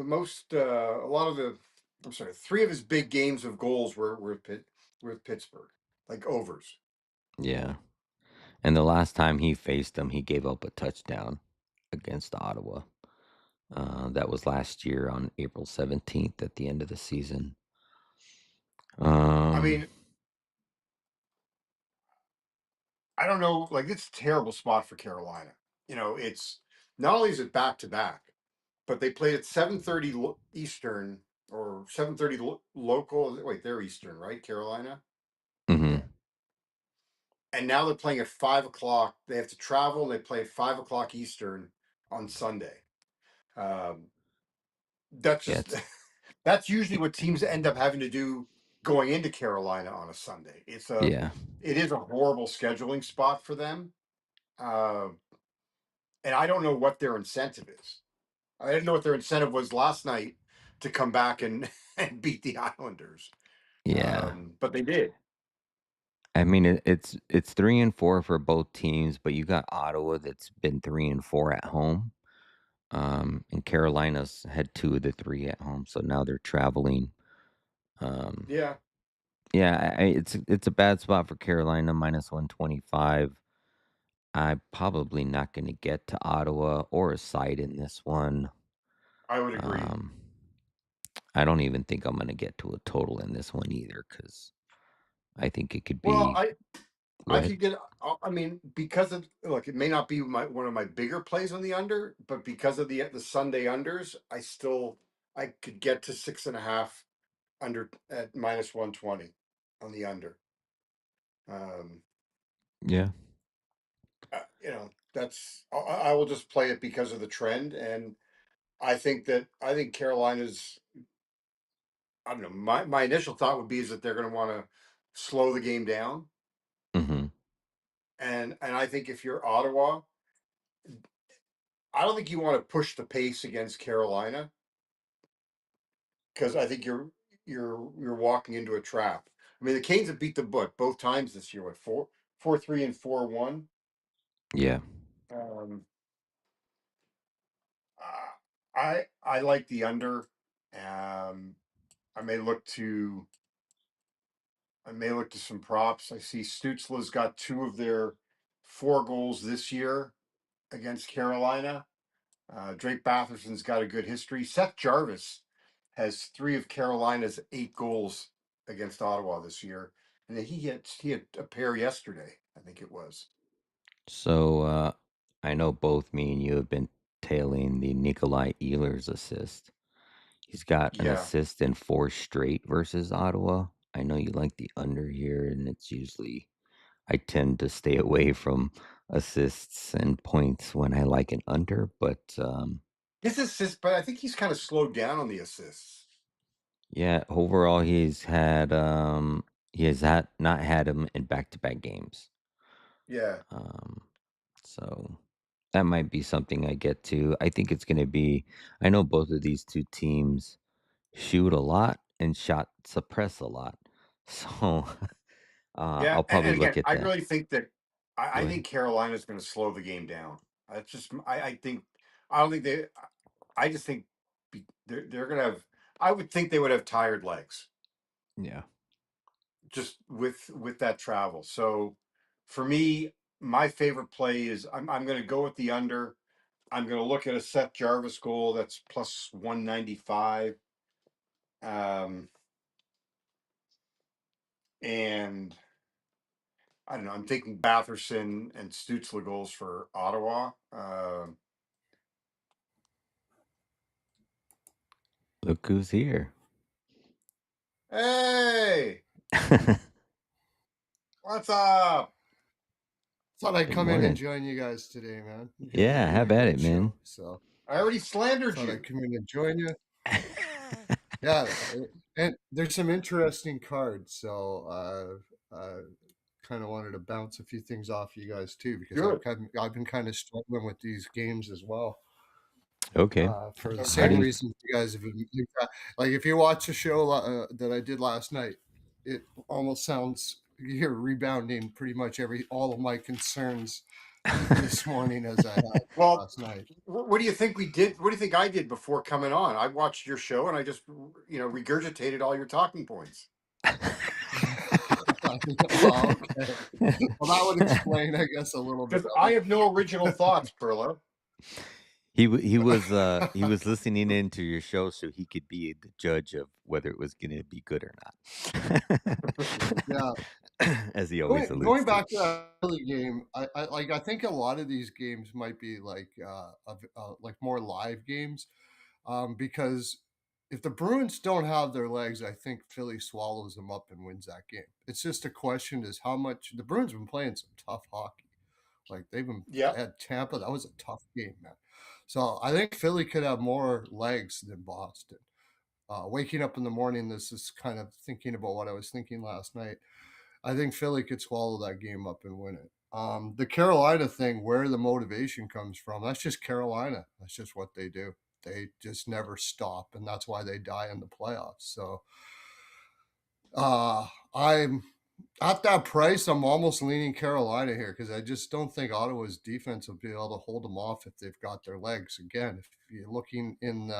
most, a lot of the, I'm sorry, three of his big games of goals were with Pittsburgh, like overs. yeah. And the last time he faced them, he gave up a touchdown against Ottawa. That was last year on April 17th at the end of the season. I Um, mean, I don't know, like it's a terrible spot for Carolina. It's not only is it back to back, but they played at 7:30 Eastern or 7:30 local. Wait, they're Eastern, right? Carolina. Yeah. Hmm. And now they're playing at 5 o'clock. They have to travel and they play at 5 o'clock Eastern on Sunday. Um, that's Yeah, just that's usually what teams end up having to do going into Carolina on a Sunday. yeah, It is a horrible scheduling spot for them. Uh, and I don't know what their incentive is. I didn't know what their incentive was last night to come back and and beat the Islanders. yeah. But they did. I mean, it's 3-4 for both teams, but you got Ottawa that's been 3-4 at home. And Carolina's had 2 of the 3 at home, so now they're traveling. Um, Yeah, yeah, it's a bad spot for Carolina, -125. I'm probably not gonna get to Ottawa or a side in this one. I would agree. Um, I don't even think I'm gonna get to a total in this one either, because I think it could Well, be. Go I ahead. could get. I mean, because of look, it may not be one of my bigger plays on the under, but because of the Sunday unders, I could get to 6.5 under at -120 on the under. Um, Yeah. that's I will just play it because of the trend, and I think Carolina's. I don't know. My initial thought would be is that they're going to want to slow the game down, Mhm. and I think if you're Ottawa, I don't think you want to push the pace against Carolina because I think you're walking into a trap. I mean, the Canes have beat the both times this year. What 4-3 and 4-1. Yeah. Um, I like the under. Um, I may look to some props. I see Stutzla's got 2 of their 4 goals this year against Carolina. Drake Batherson's got a good history. Seth Jarvis has 3 of Carolina's 8 goals against Ottawa this year, and then he had a pair yesterday. I think it was. So, I know both me and you have been tailing the Nikolai Ehlers assist. He's got an Yeah, assist in 4 straight versus Ottawa. I know you like the under here, and it's usually I tend to stay away from assists and points when I like an under, but, his assist, but I think he's kind of slowed down on the assists. yeah, overall, he has had not had him in back-to-back games. Yeah, Um, so that might be something I get to. I think it's gonna be I know both of these 2 teams shoot a lot and shot suppress a lot. So, yeah, I'll and probably again, look at I that. really think that Go I ahead. think Carolina's going to slow the game down. That's just I think I don't think they. I just think they're going to have. I would think they would have tired legs Yeah. just with that travel. So for me, my favorite play is I'm going to go with the under. I'm going to look at a Seth Jarvis goal that's plus 195. And I don't know. I'm thinking Batherson and Stutzla goals for Ottawa. Look who's here. Hey, what's up? Thought I'd Good come in and morning. join you guys today, man. You guys are Yeah, doing have a at it, great man. show, so I already slandered thought I'd you. come in and join you. Yeah, and there's some interesting cards, so kind of wanted to bounce a few things off you guys too because Good. I've been kind of struggling with these games as well. Okay. For the How Okay. do same you reasons you guys have been, like if you watch the show that I did last night, it almost sounds you're rebounding pretty much all of my concerns this morning as I had Well, last night. what do you think we did? What do you think I did before coming on? I watched your show and I just, regurgitated all your talking points. Well, okay. Well, that would explain, I guess, a little bit Because of I it. have no original thoughts, Perla. he was listening into your show so he could be the judge of whether it was gonna be good or not. Yeah. as he always alludes Going to. back to that Philly game, I think a lot of these games might be like more live games, because if the Bruins don't have their legs, I think Philly swallows them up and wins that game. It's just a question is how much the Bruins been playing some tough hockey. Like they Yeah. had Tampa, that was a tough game, man. So I think Philly could have more legs than Boston. Waking up in the morning, this is kind of thinking about what I was thinking last night. I think Philly could swallow that game up and win it. The Carolina thing, where the motivation comes from, that's just Carolina. That's just what they do. They just never stop, and that's why they die in the playoffs. So I'm at that price. I'm almost leaning Carolina here because I just don't think Ottawa's defense will be able to hold them off if they've got their legs. Again, if you're looking in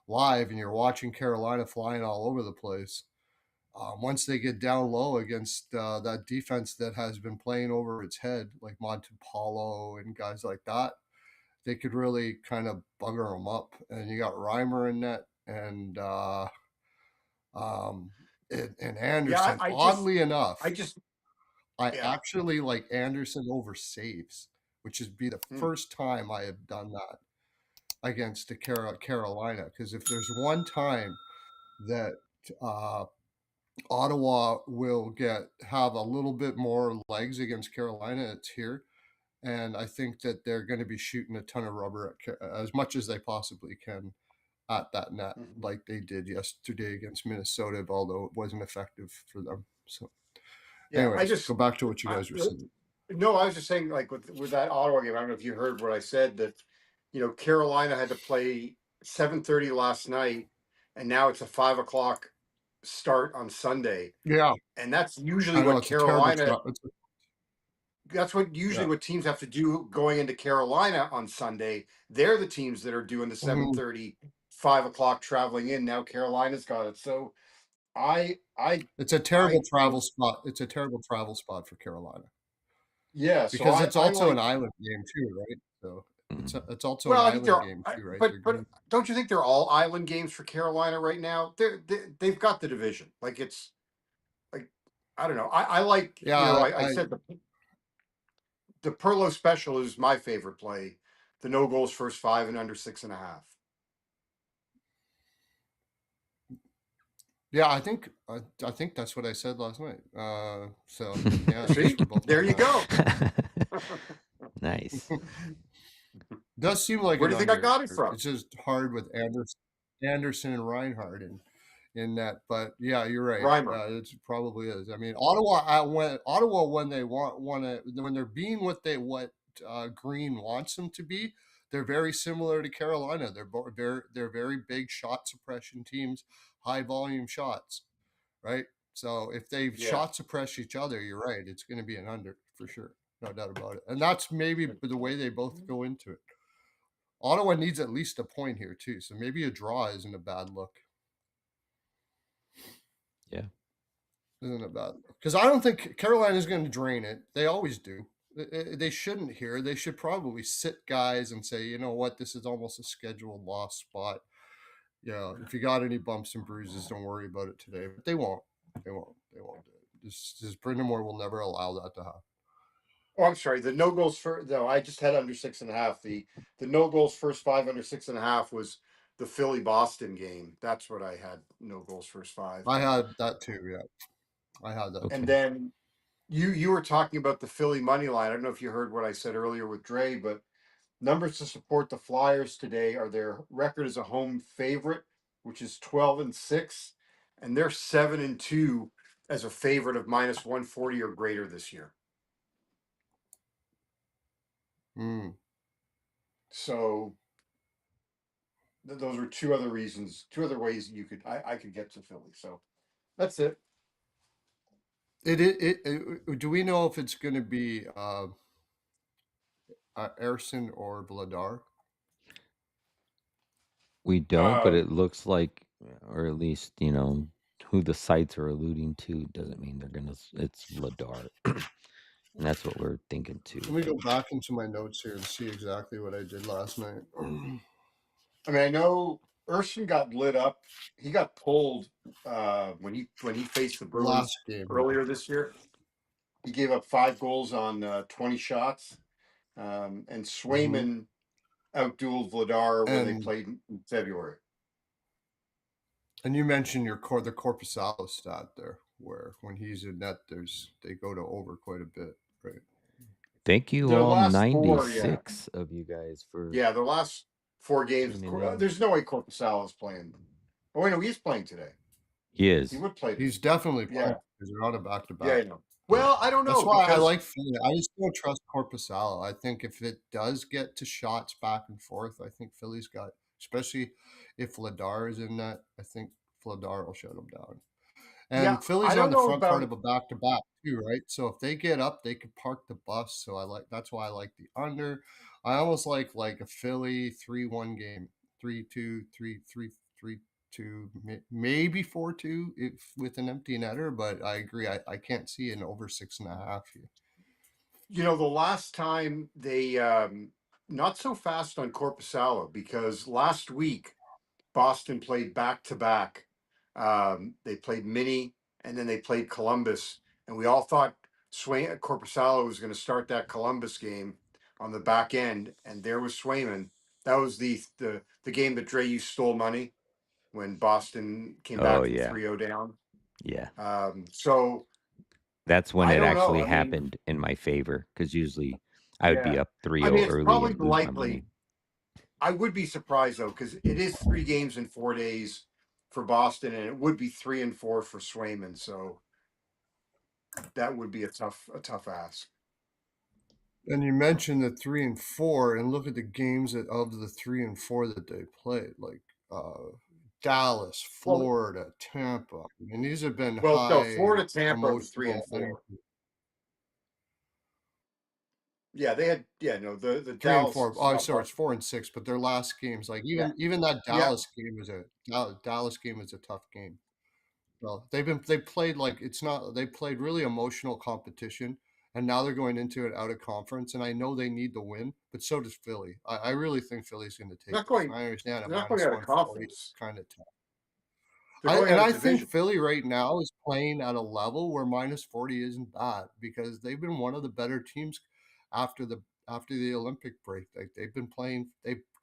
live and you're watching Carolina flying all over the place, once they get down low against that defense that has been playing over its head, like Montepallo and guys like that, they could really kind of bugger them up. And you got Reimer in net um, and Yeah. Anderson. I just, Oddly enough, I just, I yeah. actually like Anderson over saves, which would be the Mm. first time I have done that against the Carolina. Because if there's one time that uh, Ottawa will have a little bit more legs against Carolina, it's here. And I think that they're going to be shooting a ton of rubber as much as they possibly can at that net, Mhm. like they did yesterday against Minnesota, although it wasn't effective for them. So, Yeah. anyways, go back to what you I, guys were saying. no, I was just saying, like with that Ottawa game, I don't know if you heard what I said that, Carolina had to play 7:30 last night, and now it's a 5 o'clock start on Sunday, Yeah, and that's usually I know what it's a terrible Carolina. shot. That's what usually Yeah. what teams have to do going into Carolina on Sunday. They're the teams that are doing the seven Mhm. thirty, 5 o'clock traveling in. Now Carolina's got it. So I I It's a terrible I travel spot. It's a terrible travel spot for Carolina yeah. So because I it's I also an like. island game too, right? So Mhm. it's also an Well, I think island they're, game too, right? They're but going. don't you think they're all island games for Carolina right now? They've got the division. Like it's like I don't know. I like Yeah, I said the Perlo special is my favorite play. The no goals first five and under 6.5. yeah. I think that's what I said last night. So yeah, I guess See, we're both there on you that. go. Nice. Does seem like Where an do you think I under. got it from? It's just hard with Anderson and Reinhardt in that. But yeah, you're right. Reimer. It probably is. I mean, when they want to when they're being what Green wants them to be, they're very similar to Carolina. They're very big shot suppression teams, high volume shots, right? So if they Yeah. shot suppress each other, you're right. It's going to be an under for sure, no doubt about it. And that's maybe the way they both go into it. Ottawa needs at least a point here too, so maybe a draw isn't a bad look. Yeah. Isn't a bad look because I don't think Carolina's going to drain it. They always do. They shouldn't here. They should probably sit guys and say, you know what, this is almost a scheduled loss spot. Yeah, if you got any bumps and bruises, don't worry about it today. But they won't. They won't. They won't do it. Just Brendan Moore will never allow that to happen. Oh, I'm sorry. The no goals for no. I just had under 6.5. The no goals first five under 6.5 was the Philly Boston game. That's what I had. No goals first five. I had that too. Yeah, I had that And too. Okay. then you were talking about the Philly money line. I don't know if you heard what I said earlier with Dre, but numbers to support the Flyers today are their record as a home favorite, which is 12-6, and they're 7-2 as a favorite of -140 or greater this year. Mm. So those are two other reasons, two other ways you could I could get to Philly. So that's it. Do we know if it's going to be Erson or Vladar? We don't, but Uh, it looks like, or at least, who the sites are alluding to doesn't mean they're gonna. It's Vladar, and that's what we're thinking too. Let me But go back into my notes here and see exactly what I did last night. I mean, I know Urshan got lit up. He got pulled when he faced the Last Bruins game, yeah. earlier this year. He gave up 5 goals on 20 shots. And Hmm. Swayman outdueled Vladar when they And played in February. you mentioned the Corpusalo stat there, where when he's in net, they go to over quite a bit, right? Thank you The all last four, yeah. 96 of you guys for Yeah, the last 4 games. tuning in. There's no way Corpusalo is playing. Oh, wait, no, he's playing today. He He is. would play today. He's definitely playing Yeah. because they're on a back to Yeah, back. I know. Yeah. Well, I don't That's know why I because like Philly. I just don't trust Corpusalo. I think if it does get to shots back and forth, I think Philly's got, especially if Vladar is in that, I think Vladar will shut him down. yeah, And I Philly's on don't the know front part about of a back to back too, right? So if they get up, they could park the bus. So that's why I like the under. I almost like a Philly 3-1 game, 3-2, 3-2, maybe 4-2 if with an empty netter. But I agree, I can't see an over 6.5 here. the last time they not so fast on Corpusalo because last week Boston played back to back. They played Mini and then they played Columbus, and we all thought Corpusalo was going to start that Columbus game on the back end, and there was Swayman. That was the game that Dreyu stole money when Boston came Oh back from yeah. 3-0 down. Yeah. So That's when I it don't know. actually I mean, happened in my favor because usually I would be yeah. up 3-0 It's early probably and lose my money. likely. I would be surprised though, because it is 3 games in 4 days for Boston, and it would be 3-4 for Swayman. So that would be a tough ask. And you mentioned the 3 and 4, and look at the games of the 3 and 4 that they played, like Dallas, Well, Florida, Tampa. I mean, these have been well, no, high Florida, Tampa, the three and emotional four. energy. Yeah, they had. Yeah, no, the Three and Dallas four. Oh, stuff. sorry, it's 4-6. But their last games, like Yeah, even that yeah, Dallas game was a tough game. Well, they played like it's not. They played really emotional competition, and now they're going into it out of conference. And I know they need the win, but so does Philly. I really think Philly's going to they're take not this. going. And I understand at They're not going minus out of 140 is conference. kind of tough. They're going out And of I think division. Philly right now is playing at a level where minus 40 isn't bad because they've been one of the better teams after the Olympic break. Like they've been playing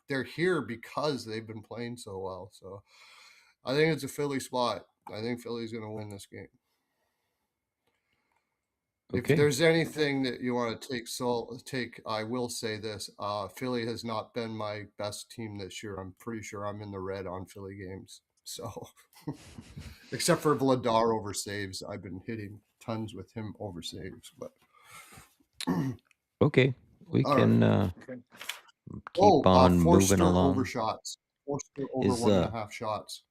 they're here because they've been playing so well. So I think it's a Philly spot. I think Philly's going to win this game. If Okay. there's anything that you want to take, I will say this: Philly has not been my best team this year. I'm pretty sure I'm in the red on Philly games. So, except for Vladar over saves, I've been hitting tons with him over saves. But Okay. We all right. can Okay. keep on moving Forster over along. shots. Forster over Is 1.5 shots.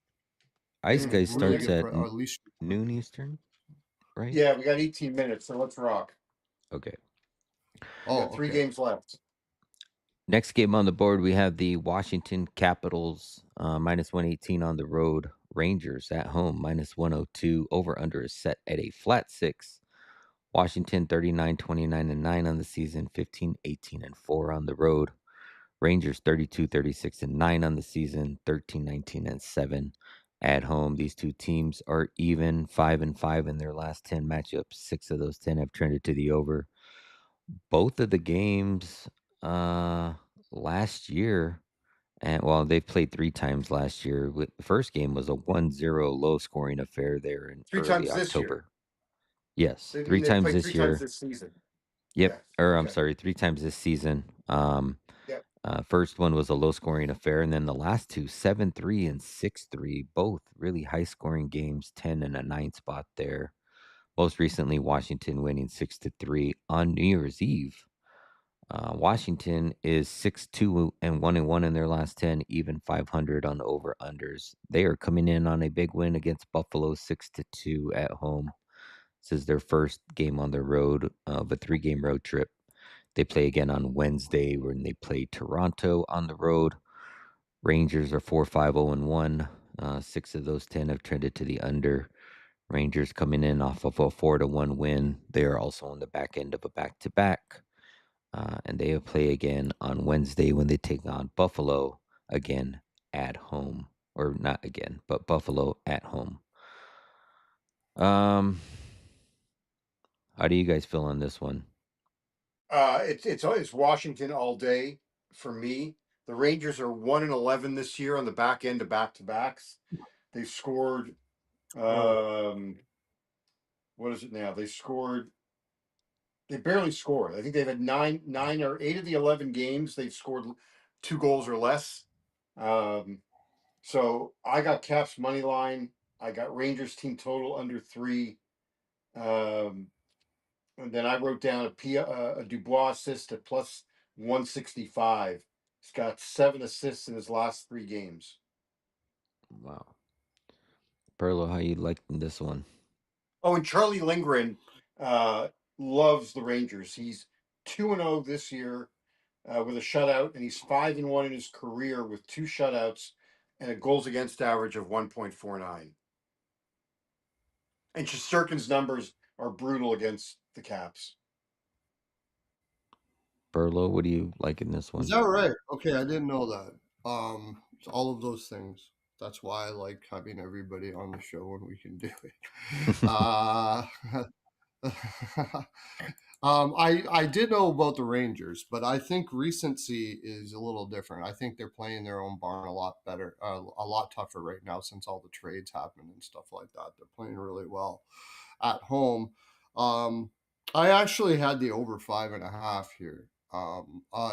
Ice Guy Really starts good. at At least noon Eastern, right? Yeah, we got 18 minutes, so let's rock. Okay. We got oh, three okay. games left. Next game on the board, we have the Washington Capitals minus 118 on the road. Rangers at home minus 102. Over under is set at a flat 6. Washington 39-29-9 on the season, 15-18-4 on the road. Rangers 32-36-9 on the season, 13-19-7 at home. These two teams are even 5-5 in their last 10 matchups. 6 of those 10 have trended to the over. Both of the games uh last year, and well, they've played 3 times last year. The first game was a 1-0 low scoring affair there in Three early times this year. October. Yes, They three mean they times played this 3 times year. this season. Yep. Yeah. Or I'm Okay. sorry, 3 times this season. Yep. First one was a low scoring affair, and then the last two, 7-3 and 6-3, both really high scoring games, 10 and a 9 spot there. Most recently, Washington winning 6-3 on New Year's Eve. Washington is 6-2 and 1-1 in their last 10, even 500 on over unders. They are coming in on a big win against Buffalo, 6-2 at home. This is their first game on the road of a 3-game road trip. They play again on Wednesday when they play Toronto on the road. Rangers are 4-5-0-1. 6 of those 10 have trended to the under. Rangers coming in off of a 4-1 win. They are also on the back end of a back-to-back. And they will play again on Wednesday when they take on Buffalo again at home. Or not again, but Buffalo at home. Um, How do you guys feel on this one? It's Washington all day for me. The Rangers are 1-11 this year on the back end of back to backs. They've scored. Oh, What is it now? They scored. They barely scored. I think they've had nine or 8 of the 11 games. They've scored 2 goals or less. Um, so I got Caps money line. I got Rangers team total under 3. Um, and then I wrote down a Dubois assist at plus 165. He's got 7 assists in his last 3 games. Wow. Perlo, how you liking this one? Oh, and Charlie Lindgren uh, loves the Rangers. He's 2-0 this year with a shutout, and he's 5-1 in his career with 2 shutouts and a goals against average of 1.49. And Shesterkin's numbers are brutal against the Caps. Perlo, what do you like in this is one? that right? Okay, I didn't know that. It's all of those things. That's why I like having everybody on the show when we can do it. Uh, I did know about the Rangers, but I think recency is a little different. I think they're playing their own barn a lot better, a lot tougher right now since all the trades happened and stuff like that. They're playing really well at home. Um, I actually had the over 5.5 here.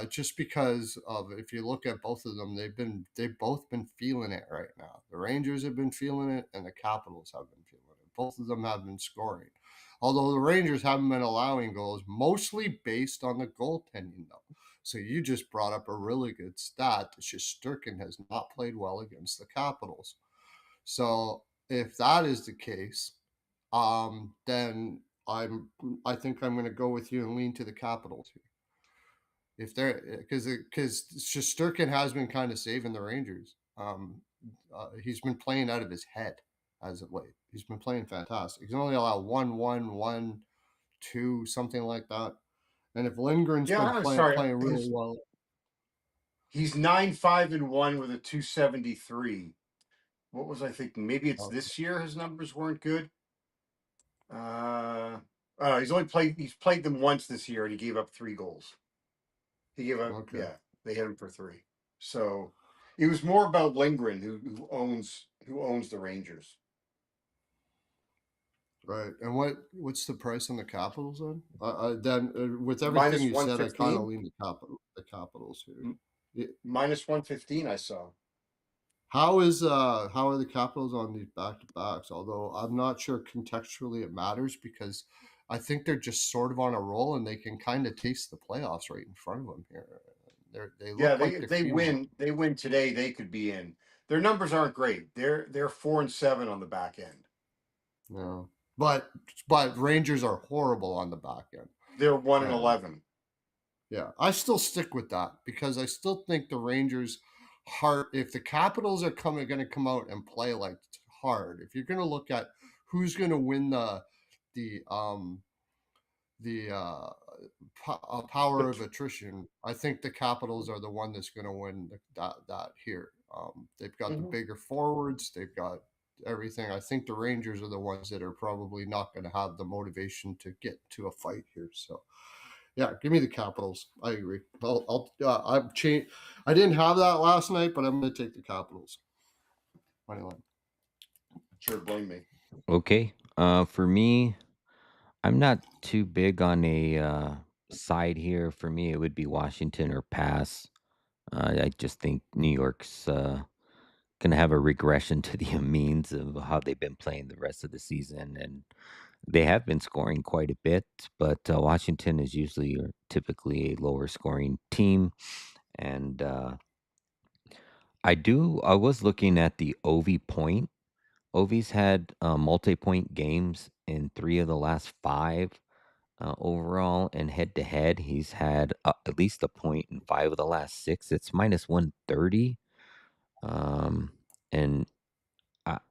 Just because of if you look at both of them, they've both been feeling it right now. The Rangers have been feeling it, and the Capitals have been feeling it. Both of them have been scoring. Although the Rangers haven't been allowing goals, mostly based on the goaltending, though. So you just brought up a really good stat. Shesterkin has not played well against the Capitals. So if that is the case, then I think I'm going to go with you and lean to the Capitals here. If they're because Shesterkin has been kind of saving the Rangers. He's been playing out of his head as of late. He's been playing fantastic. He's only allowed 1-1-1-2, something like that. And if Lindgren's Yeah, been I'm playing sorry. playing really well, He's 9-5-1 with a 273. What was I thinking? Maybe it's okay, this year his numbers weren't good. Uh, he's played them once this year and he gave up 3 goals. He gave up, okay, yeah, they hit him for 3. So it was more about Lindgren who owns the Rangers. right. And what's the price on the Capitals then? Then with everything Minus you said, I kind of 115. lean the Capitals here. Yeah. Minus 115 I saw. How are the Capitals on these back to backs? Although I'm not sure contextually it matters because I think they're just sort of on a roll and they can kind of taste the playoffs right in front of them here. They Yeah, look they like they're if they feeling it. win, they win today, they could be in. Their numbers aren't great. They're 4-7 on the back end. Yeah. But Rangers are horrible on the back end. They're one and And 11. yeah, I still stick with that because I still think the Rangers hard if the Capitals are coming going to come out and play like hard. If you're going to look at who's going to win the the power The of attrition, I think the Capitals are the one that's going to win that here. They've got the Mhm. bigger forwards, they've got everything. I think the Rangers are the ones that are probably not going to have the motivation to get to a fight here. So yeah, give me the Capitals. I agree. I've changed. I didn't have that last night, but I'm going to take the Capitals. Money line. Sure, blame me. Okay. For me, I'm not too big on a side here. For me, it would be Washington or pass. I just think New York's going to have a regression to the means of how they've been playing the rest of the season. And they have been scoring quite a bit, but Washington is usually or typically a lower scoring team. And I was looking at the Ovi point. Ovi's had multi point games in 3 of the last 5. Overall and head to head, he's had at least a point in 5 of the last 6. It's minus 130. Um, and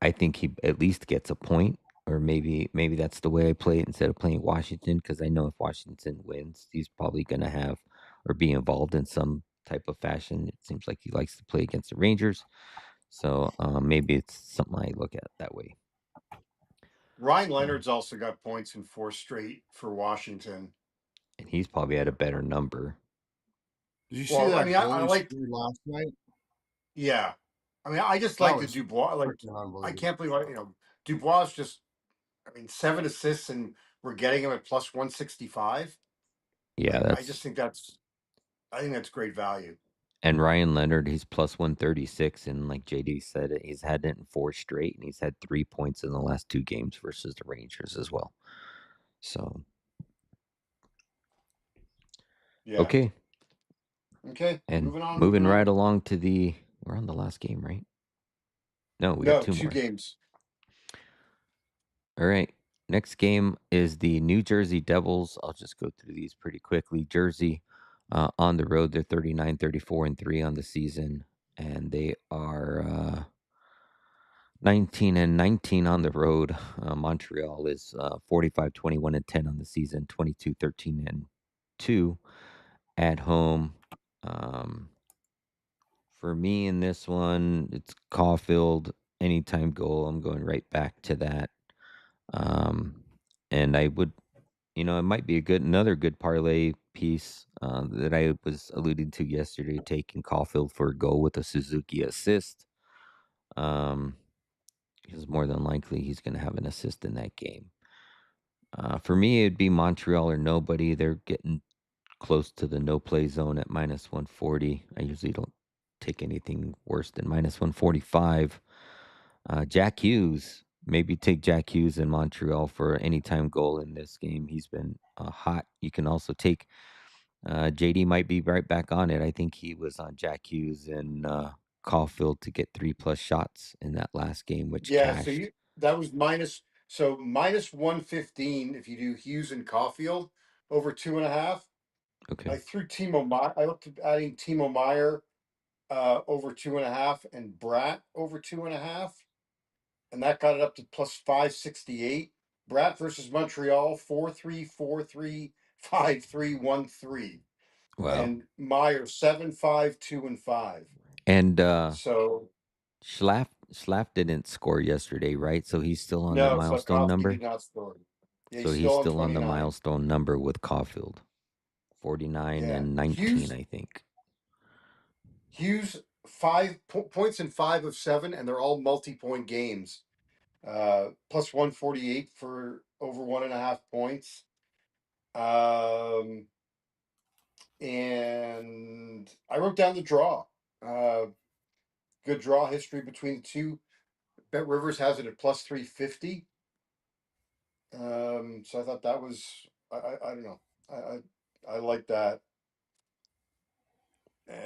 I think he at least gets a point, or maybe that's the way I play it instead of playing Washington, because I know if Washington wins, he's probably going to have or be involved in some type of fashion. It seems like he likes to play against the Rangers, so maybe it's something I look at that way. Ryan Uh, Leonard's also got points in 4 straight for Washington. and he's probably at a better number. Did you see Well, I that mean, I goalie like, score last night? yeah. I mean, I just That like the was Dubois. Like, freaking I unbelievable. can't believe Dubois is just. I mean, 7 assists, and we're getting him at plus 165. Yeah, Like, that's I think that's great value. and Ryan Leonard, he's plus 136, and like JD said, he's had it in 4 straight, and he's had 3 points in the last 2 games versus the Rangers as well. So Yeah. okay, Okay. and Moving on. Moving moving right on. along to we're on the last game, right? No, we got No, two two more. games. All right. Next game is the New Jersey Devils. I'll just go through these pretty quickly. Jersey on the road, they're 39, 34, and 3 on the season. And they are 19 and 19 on the road. Montreal is 45, 21, and 10 on the season, 22, 13, and 2 at home. Um, for me in this one, it's Caulfield, anytime goal. I'm going right back to that. Um, and I would, it might be another good parlay piece that I was alluding to yesterday, taking Caulfield for a goal with a Suzuki assist. Because more than likely he's going to have an assist in that game. For me, it'd be Montreal or nobody. They're getting close to the no play zone at minus 140. I usually don't take anything worse than minus 145. Jack Hughes, maybe take Jack Hughes in Montreal for anytime goal in this game. He's been hot. You can also take JD might be right back on it. I think he was on Jack Hughes and Caulfield to get 3+ shots in that last game, which Yeah. So cashed. that was minus 115 if you do Hughes and Caulfield over 2.5. Okay. I threw Timo Meyer. I looked at adding Timo Meyer over 2.5 and Brat over 2.5, and that got it up to plus 568. Brat versus Montreal 4-3, 4-3, 5-3, 1-3, Wow. and Meyer 7-5, 2-5. And So Schlaf didn't score yesterday, right? So he's still on the no, milestone Slavkovsky number. did not score. Yeah, So he's he's still on still on the 29. milestone number with Caulfield. 49 Yeah, and 19, I think. Hughes points in 5 of 7, and they're all multi-point games. Plus 148 for over 1.5 points. And I wrote down the draw. Uh, Good draw history between the two. Bet Rivers has it at plus 350. So I thought that was I don't know. I like that.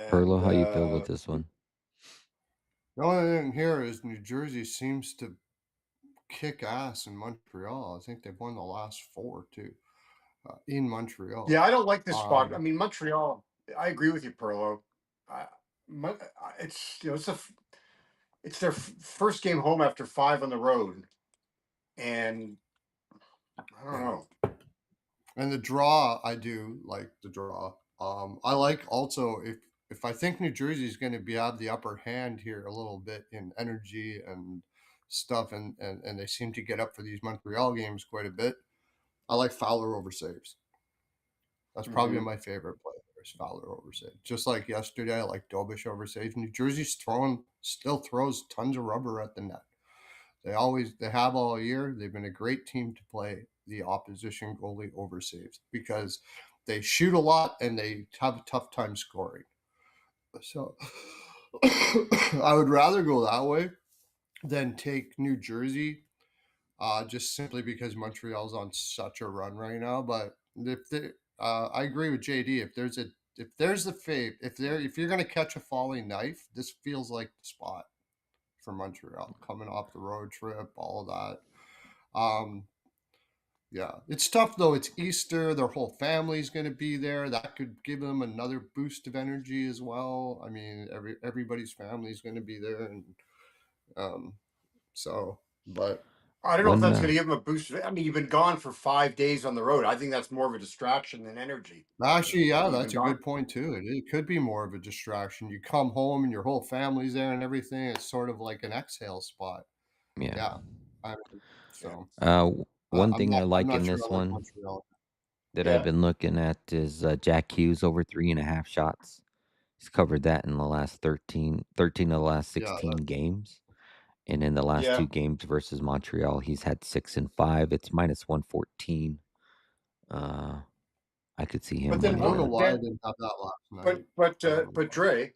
Perlo, And how you feel with this one? The only thing here is New Jersey seems to kick ass in Montreal. I think they've won the last 4 too in Montreal. yeah, I don't like this spot. I Um, mean, Montreal. I agree with you, Perlo. I, it's it's their first game home after 5 on the road, and I don't yeah. know. And the draw, I do like the draw. I like also if I think New Jersey is going to be have the upper hand here a little bit in energy and stuff, and they seem to get up for these Montreal games quite a bit. I like Fowler over saves. That's probably Hmm. my favorite player is Fowler over saves. Just like yesterday, I like Dobish over saves. New Jersey's still throws tons of rubber at the net. They have all year. They've been a great team to play the opposition goalie over saves because they shoot a lot and they have a tough time scoring. So I would rather go that way than take New Jersey, just simply because Montreal's on such a run right now. But I agree with JD. If there's a fave, if you're gonna catch a falling knife, this feels like the spot for Montreal coming off the road trip, all of that. Yeah, it's tough though. It's Easter. Their whole family's going to be there. That could give them another boost of energy as well. I mean, everybody's family is going to be there, and um, so. But I don't know if One that's going to give them a boost. I mean, you've been gone for 5 days on the road. I think that's more of a distraction than energy. actually, I yeah, mean, you've been that's a gone. good point too. It could be more of a distraction. You come home and your whole family's there and everything. It's sort of like an exhale spot. Yeah. Yeah, So One I'm thing I not. I'm like not in sure this I like one Montreal. that I've Yeah. been looking at is Jack Hughes over 3.5 shots. He's covered that in the last 13 of the last Yeah, 16 games. And in the last Yeah. two games versus Montreal, he's had 6 and 5. It's minus 114. I could see But him then on I don't know what the why I then didn't have that last but night. but I don't uh know but why. Dre,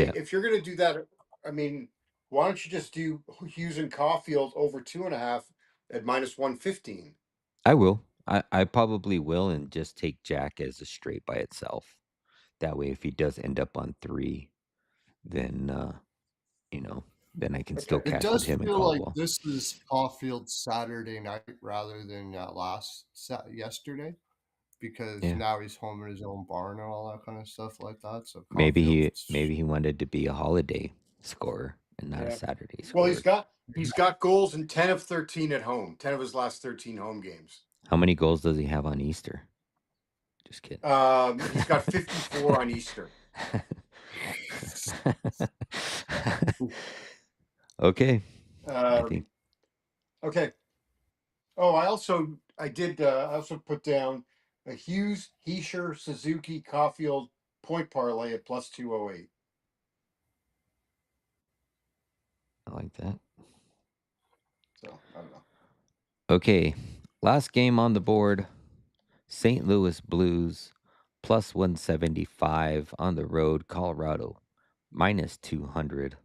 yeah. if you're gonna do that, I mean, why don't you just do Hughes and Caulfield over 2.5 at minus 115? I will. I probably will and just take Jack as a straight by itself. That way if he does end up on 3, then you know, then I can still Okay. It cash with does him and feel like Caldwell. this is Caulfield's Saturday night rather than yesterday, because Yeah. now he's home in his own barn and all that kind of stuff like that. So Maybe he wanted to be a holiday scorer and not a Yeah. Saturday Well, scorer. he's got goals in 10 of 13 at home. 10 of his last 13 home games. How many goals does he have on Easter? Just kidding. He's got 54 on Easter. Okay. I think Okay. Oh, I also put down a Hughes, Heischer, Suzuki, Caulfield point parlay at plus 208. I like that. So I don't know. Okay. Last game on the board. St. Louis Blues plus 175 on the road. Colorado minus 200.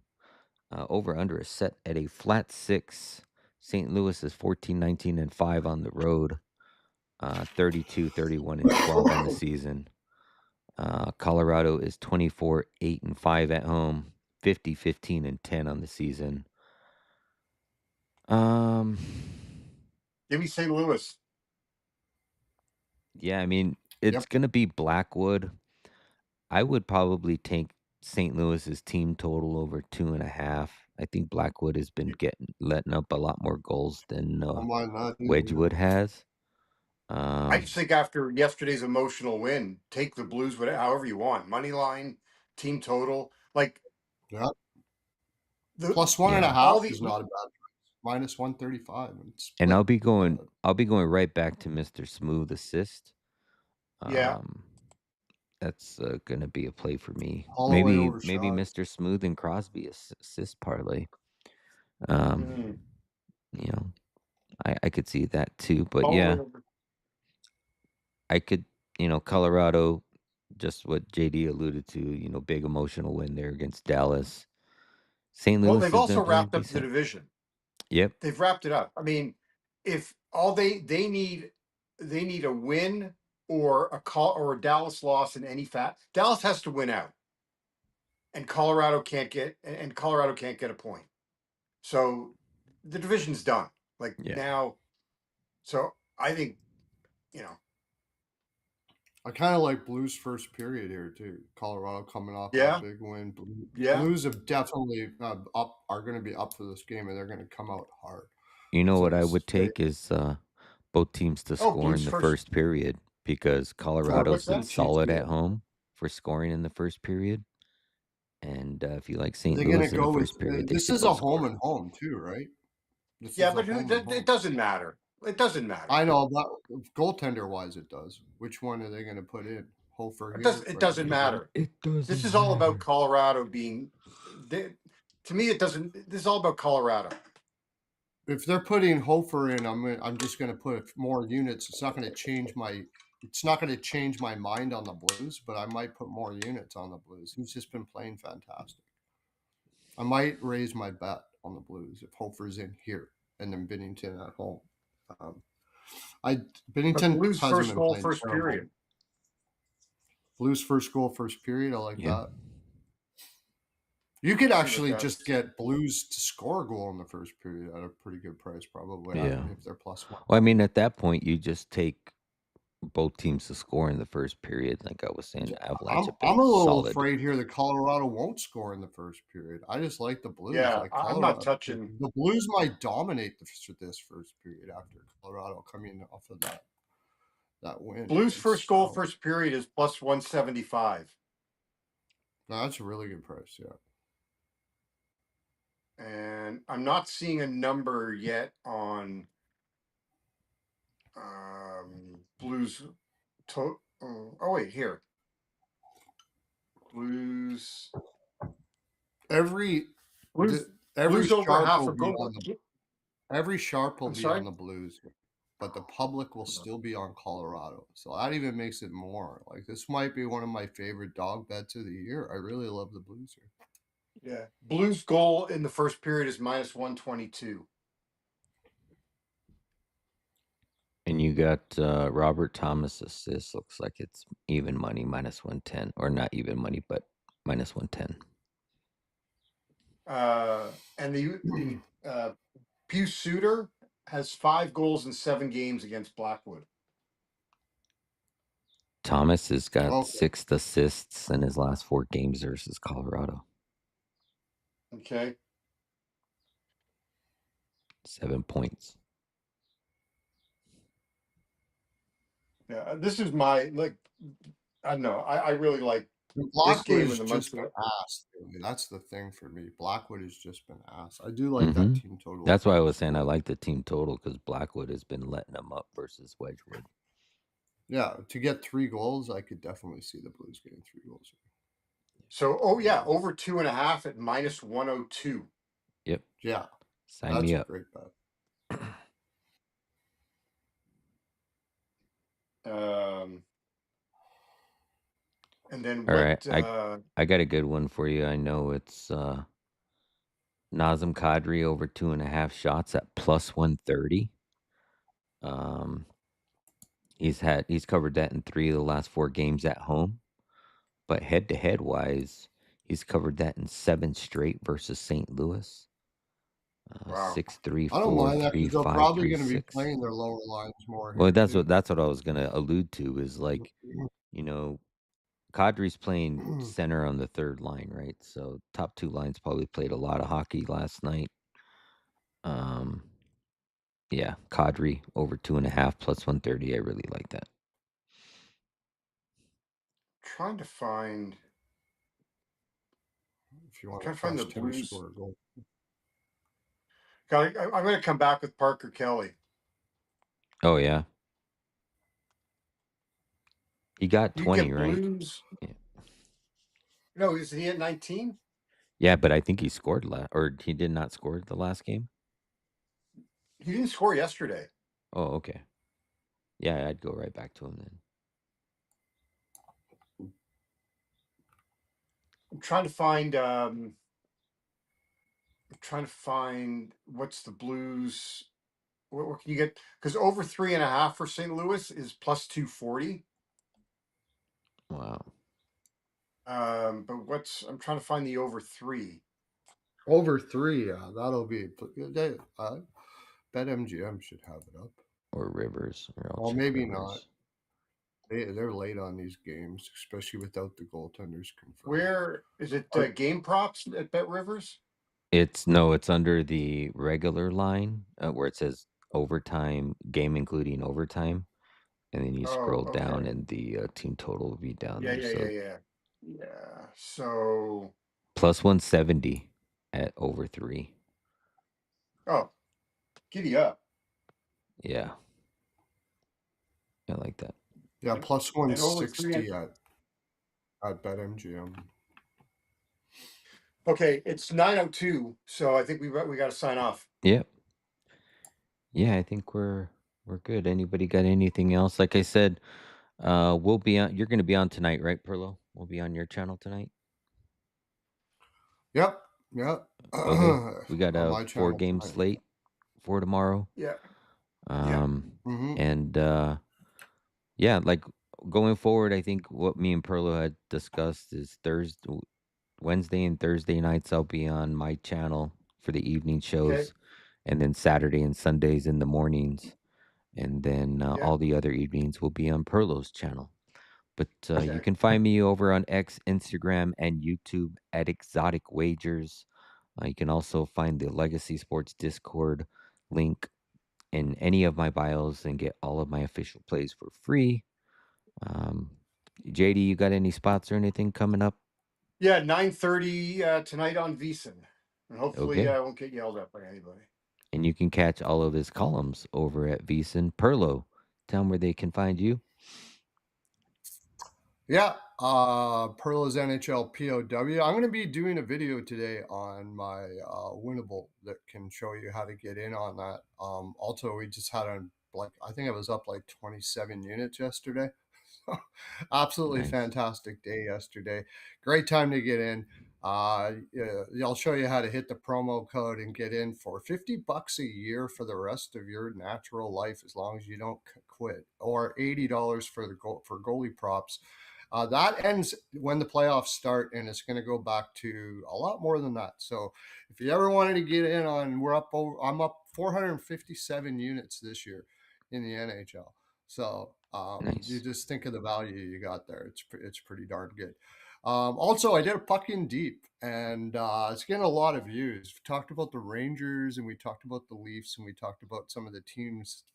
Over under is set at a flat 6. St. Louis is 14, 19, and 5 on the road. 32, 31, and 12 on the season. Colorado is 24, 8, and 5 at home. 50, 15, and 10 on the season. Um, Give me St. Louis. yeah, I mean, Yep. it's gonna be Blackwood. I would probably take St. Louis's team total over 2.5. I think Blackwood has been letting up a lot more goals than Don't mind that either. Wedgwood has. I just think after yesterday's emotional win, take the Blues however you want. Money line, team total. Like Yeah. the Plus one and a Yeah, half all the is not a bad price. Minus 135 and and split. I'll be going right back to Mr. Smooth Assist. yeah. Um, that's gonna be a play for me. Holloway Maybe overshot. Mr. Smooth and Crosby assist parlay. Um, Mm. you know, I could see that too, but Holloway yeah, over. I could, Colorado, just what JD alluded to, big emotional win there against Dallas. St. Well, Louis they've has been also playing wrapped up the decent. division. Yep. They've wrapped it up. I mean, if all they need a win or a call or a Dallas loss in any Dallas has to win out, and Colorado can't get a point. So the division's done. Like Yeah. now, so I think you know, I kind of like Blues first period here too. Colorado coming off that yeah, big win. yeah. Blues have definitely are going to be up for this game, and they're going to come out hard. You know what So I would stay. take is both teams to Oh, score Blues in the first. first period because Colorado's What's been that? solid at BTT. home for scoring in the first period. And if you like St. They're going to Louis in the go with first period, they this should is a both home score. and home too, right? This Yeah, is a but home and it home. doesn't matter. It doesn't matter. I know that goaltender wise, it does. Which one are they going to put in? Hofer It here does. It or doesn't JD? matter. It This doesn't is all about matter. Colorado being. They, to me, it doesn't. This is all about Colorado. If they're putting Hofer in, I'm just going to put more units. It's not going to change my mind on the Blues, but I might put more units on the Blues. He's just been playing fantastic. I might raise my bet on the Blues if Hofer's in here and then Binnington at home. Um, I But Binnington Blues hasn't first been goal, playing first terrible. period. Blues first goal, first period. I like Yeah. that. You could See what actually just that's. get Blues to score a goal in the first period at a pretty good price, probably Yeah. if they're plus one. Well, I mean, at that point, you just take both teams to score in the first period. Like I was saying, the Avalanche have I'm been a little solid. afraid here that Colorado won't score in the first period. I just like the Blues. Yeah, Like I'm not Colorado, touching the Blues might dominate this first period after Colorado coming off of that win Blues against first goal, Dallas. first period is plus 175, No, that's a really good price. Yeah, and I'm not seeing a number yet on Blues. Oh wait, here. Blues. Every Blues. the, every Blues over sharp half will a be goal. on the every sharp will I'm be sorry. on the Blues, but the public will still be on Colorado. So that even makes it more like this might be one of my favorite dog bets of the year. I really love the Blues here. Yeah. Blues goal in the first period is minus 122. And you got Robert Thomas assist. Looks like it's even money, minus 110. Or not even money, but minus 110. And the Pius Suter has 5 goals in 7 games against Blackwood. Thomas has got Okay. 6 assists in his last 4 games versus Colorado. Okay. 7 points. Yeah, this is my I don't know. I really like this Blackwood game has in the just months. been ass. That's the thing for me. Blackwood has just been ass. I do like that Mm-hmm. team total. That's why I was saying I like the team total because Blackwood has been letting them up versus Wedgwood. Yeah, to get 3 goals, I could definitely see the Blues getting 3 goals. So, over 2.5 at minus 102. Yep. Yeah, Sign that's me a up. great bet. And then All right. what? I got a good one for you. I know it's Nazem Kadri over 2.5 shots at plus 130. He's covered that in 3 of the last 4 games at home. But head to head wise, he's covered that in 7 straight versus St. Louis. Wow. 6-3, I don't mind that 4-3, because they're probably 5-3, going to be 6. playing their lower lines more Well, here too. that's what I was gonna allude to is like, you know, Kadri's playing center on the third line, right? So top 2 lines probably played a lot of hockey last night. Yeah, Kadri over 2.5 plus 130. I really like that. Trying to find If you want trying to to find the trust him to Blues. score a goal. I'm going to come back with Parker Kelly. Oh yeah, he got You 20, get right? Blues. Yeah, No, is he at 19? yeah, but I think he scored or he did not score the last game. He didn't score yesterday. Oh, okay. Yeah, I'd go right back to him then. I'm trying to find. I'm trying to find what's the Blues. What can you get? Because over 3.5 for St. Louis is plus 240. Wow. But I'm trying to find the over 3. Over 3, yeah, that'll be. Bet MGM should have it up. Or Rivers, or I'll Well, check maybe not. Rivers. They're late on these games, especially without the goaltenders confirmed. Where is it? Game props at Bet Rivers? It's under the regular line where it says overtime, game including overtime. And then you Oh, scroll down okay. and the team total will be down Yeah, there. yeah, So yeah, yeah. Yeah. So, plus 170 at over 3. oh, giddy up. Yeah. I like that. Yeah, And, plus and over 3. 160 at BetMGM. Okay, it's 9:02, so I think we got to sign off. Yep. Yeah, I think we're good. Anybody got anything else? Like I said, we'll be on you're gonna be on tonight, right, Perlo? We'll be on your channel tonight. Yep, yep. Okay. We got On a my 4 channel game tonight. slate for tomorrow. Yeah. Yeah. Um and yeah, like going forward, I think what me and Perlo had discussed is Wednesday and Thursday nights I'll be on my channel for the evening Okay. shows, and then Saturday and Sundays in the mornings, and then Yeah. all the other evenings will be on Perlo's channel. But you Okay. can find me over on X, Instagram, and YouTube at Exotic Wagers. You can also find the Legacy Sports Discord link in any of my bios and get all of my official plays for free. Um, JD, you got any spots or anything coming up? Yeah, 9:30 tonight on VSiN. And hopefully Okay. I won't get yelled at by anybody. And you can catch all of his columns over at VSiN. Perlo, tell them where they can find you. Yeah, Perla's NHL POW. I'm going to be doing a video today on my winnable that can show you how to get in on that. Also, we just had I think I was up like 27 units yesterday. Absolutely Nice. fantastic day yesterday. Great time to get in. Yeah, I'll show you how to hit the promo code and get in for $50 a year for the rest of your natural life, as long as you don't quit, or $80 for for goalie props. That ends when the playoffs start, and it's going to go back to a lot more than that. So, if you ever wanted to get in on, I'm up 457 units this year in the NHL. So, you Nice. just think of the value you got there. It's pretty darn good. Also, I did a puck in deep, and it's getting a lot of views. We talked about the Rangers, and we talked about the Leafs, and we talked about some of the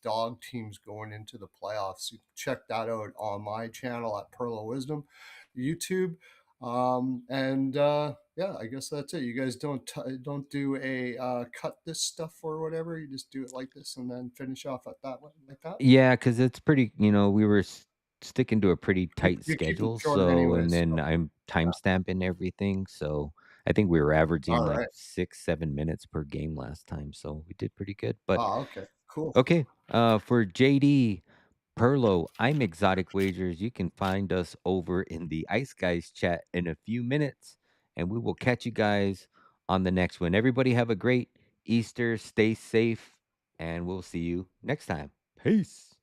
dog teams going into the playoffs. You check that out on my channel at Pearl of Wisdom, YouTube. And yeah, I guess that's it. You guys don't do a cut this stuff or whatever. You just do it like this, and then finish off at that one like that. Yeah, because it's pretty, we were sticking to a pretty tight You keep them schedule. short So, and anyways. then So, I'm time yeah. stamping everything. So I think we were averaging All like right. 6, 7 minutes per game last time. So we did pretty good. But Oh, okay. Cool. okay, for JD Perlo, I'm Exotic Wagers. You can find us over in the Ice Guys chat in a few minutes, and we will catch you guys on the next one. Everybody have a great Easter. Stay safe, and we'll see you next time. Peace.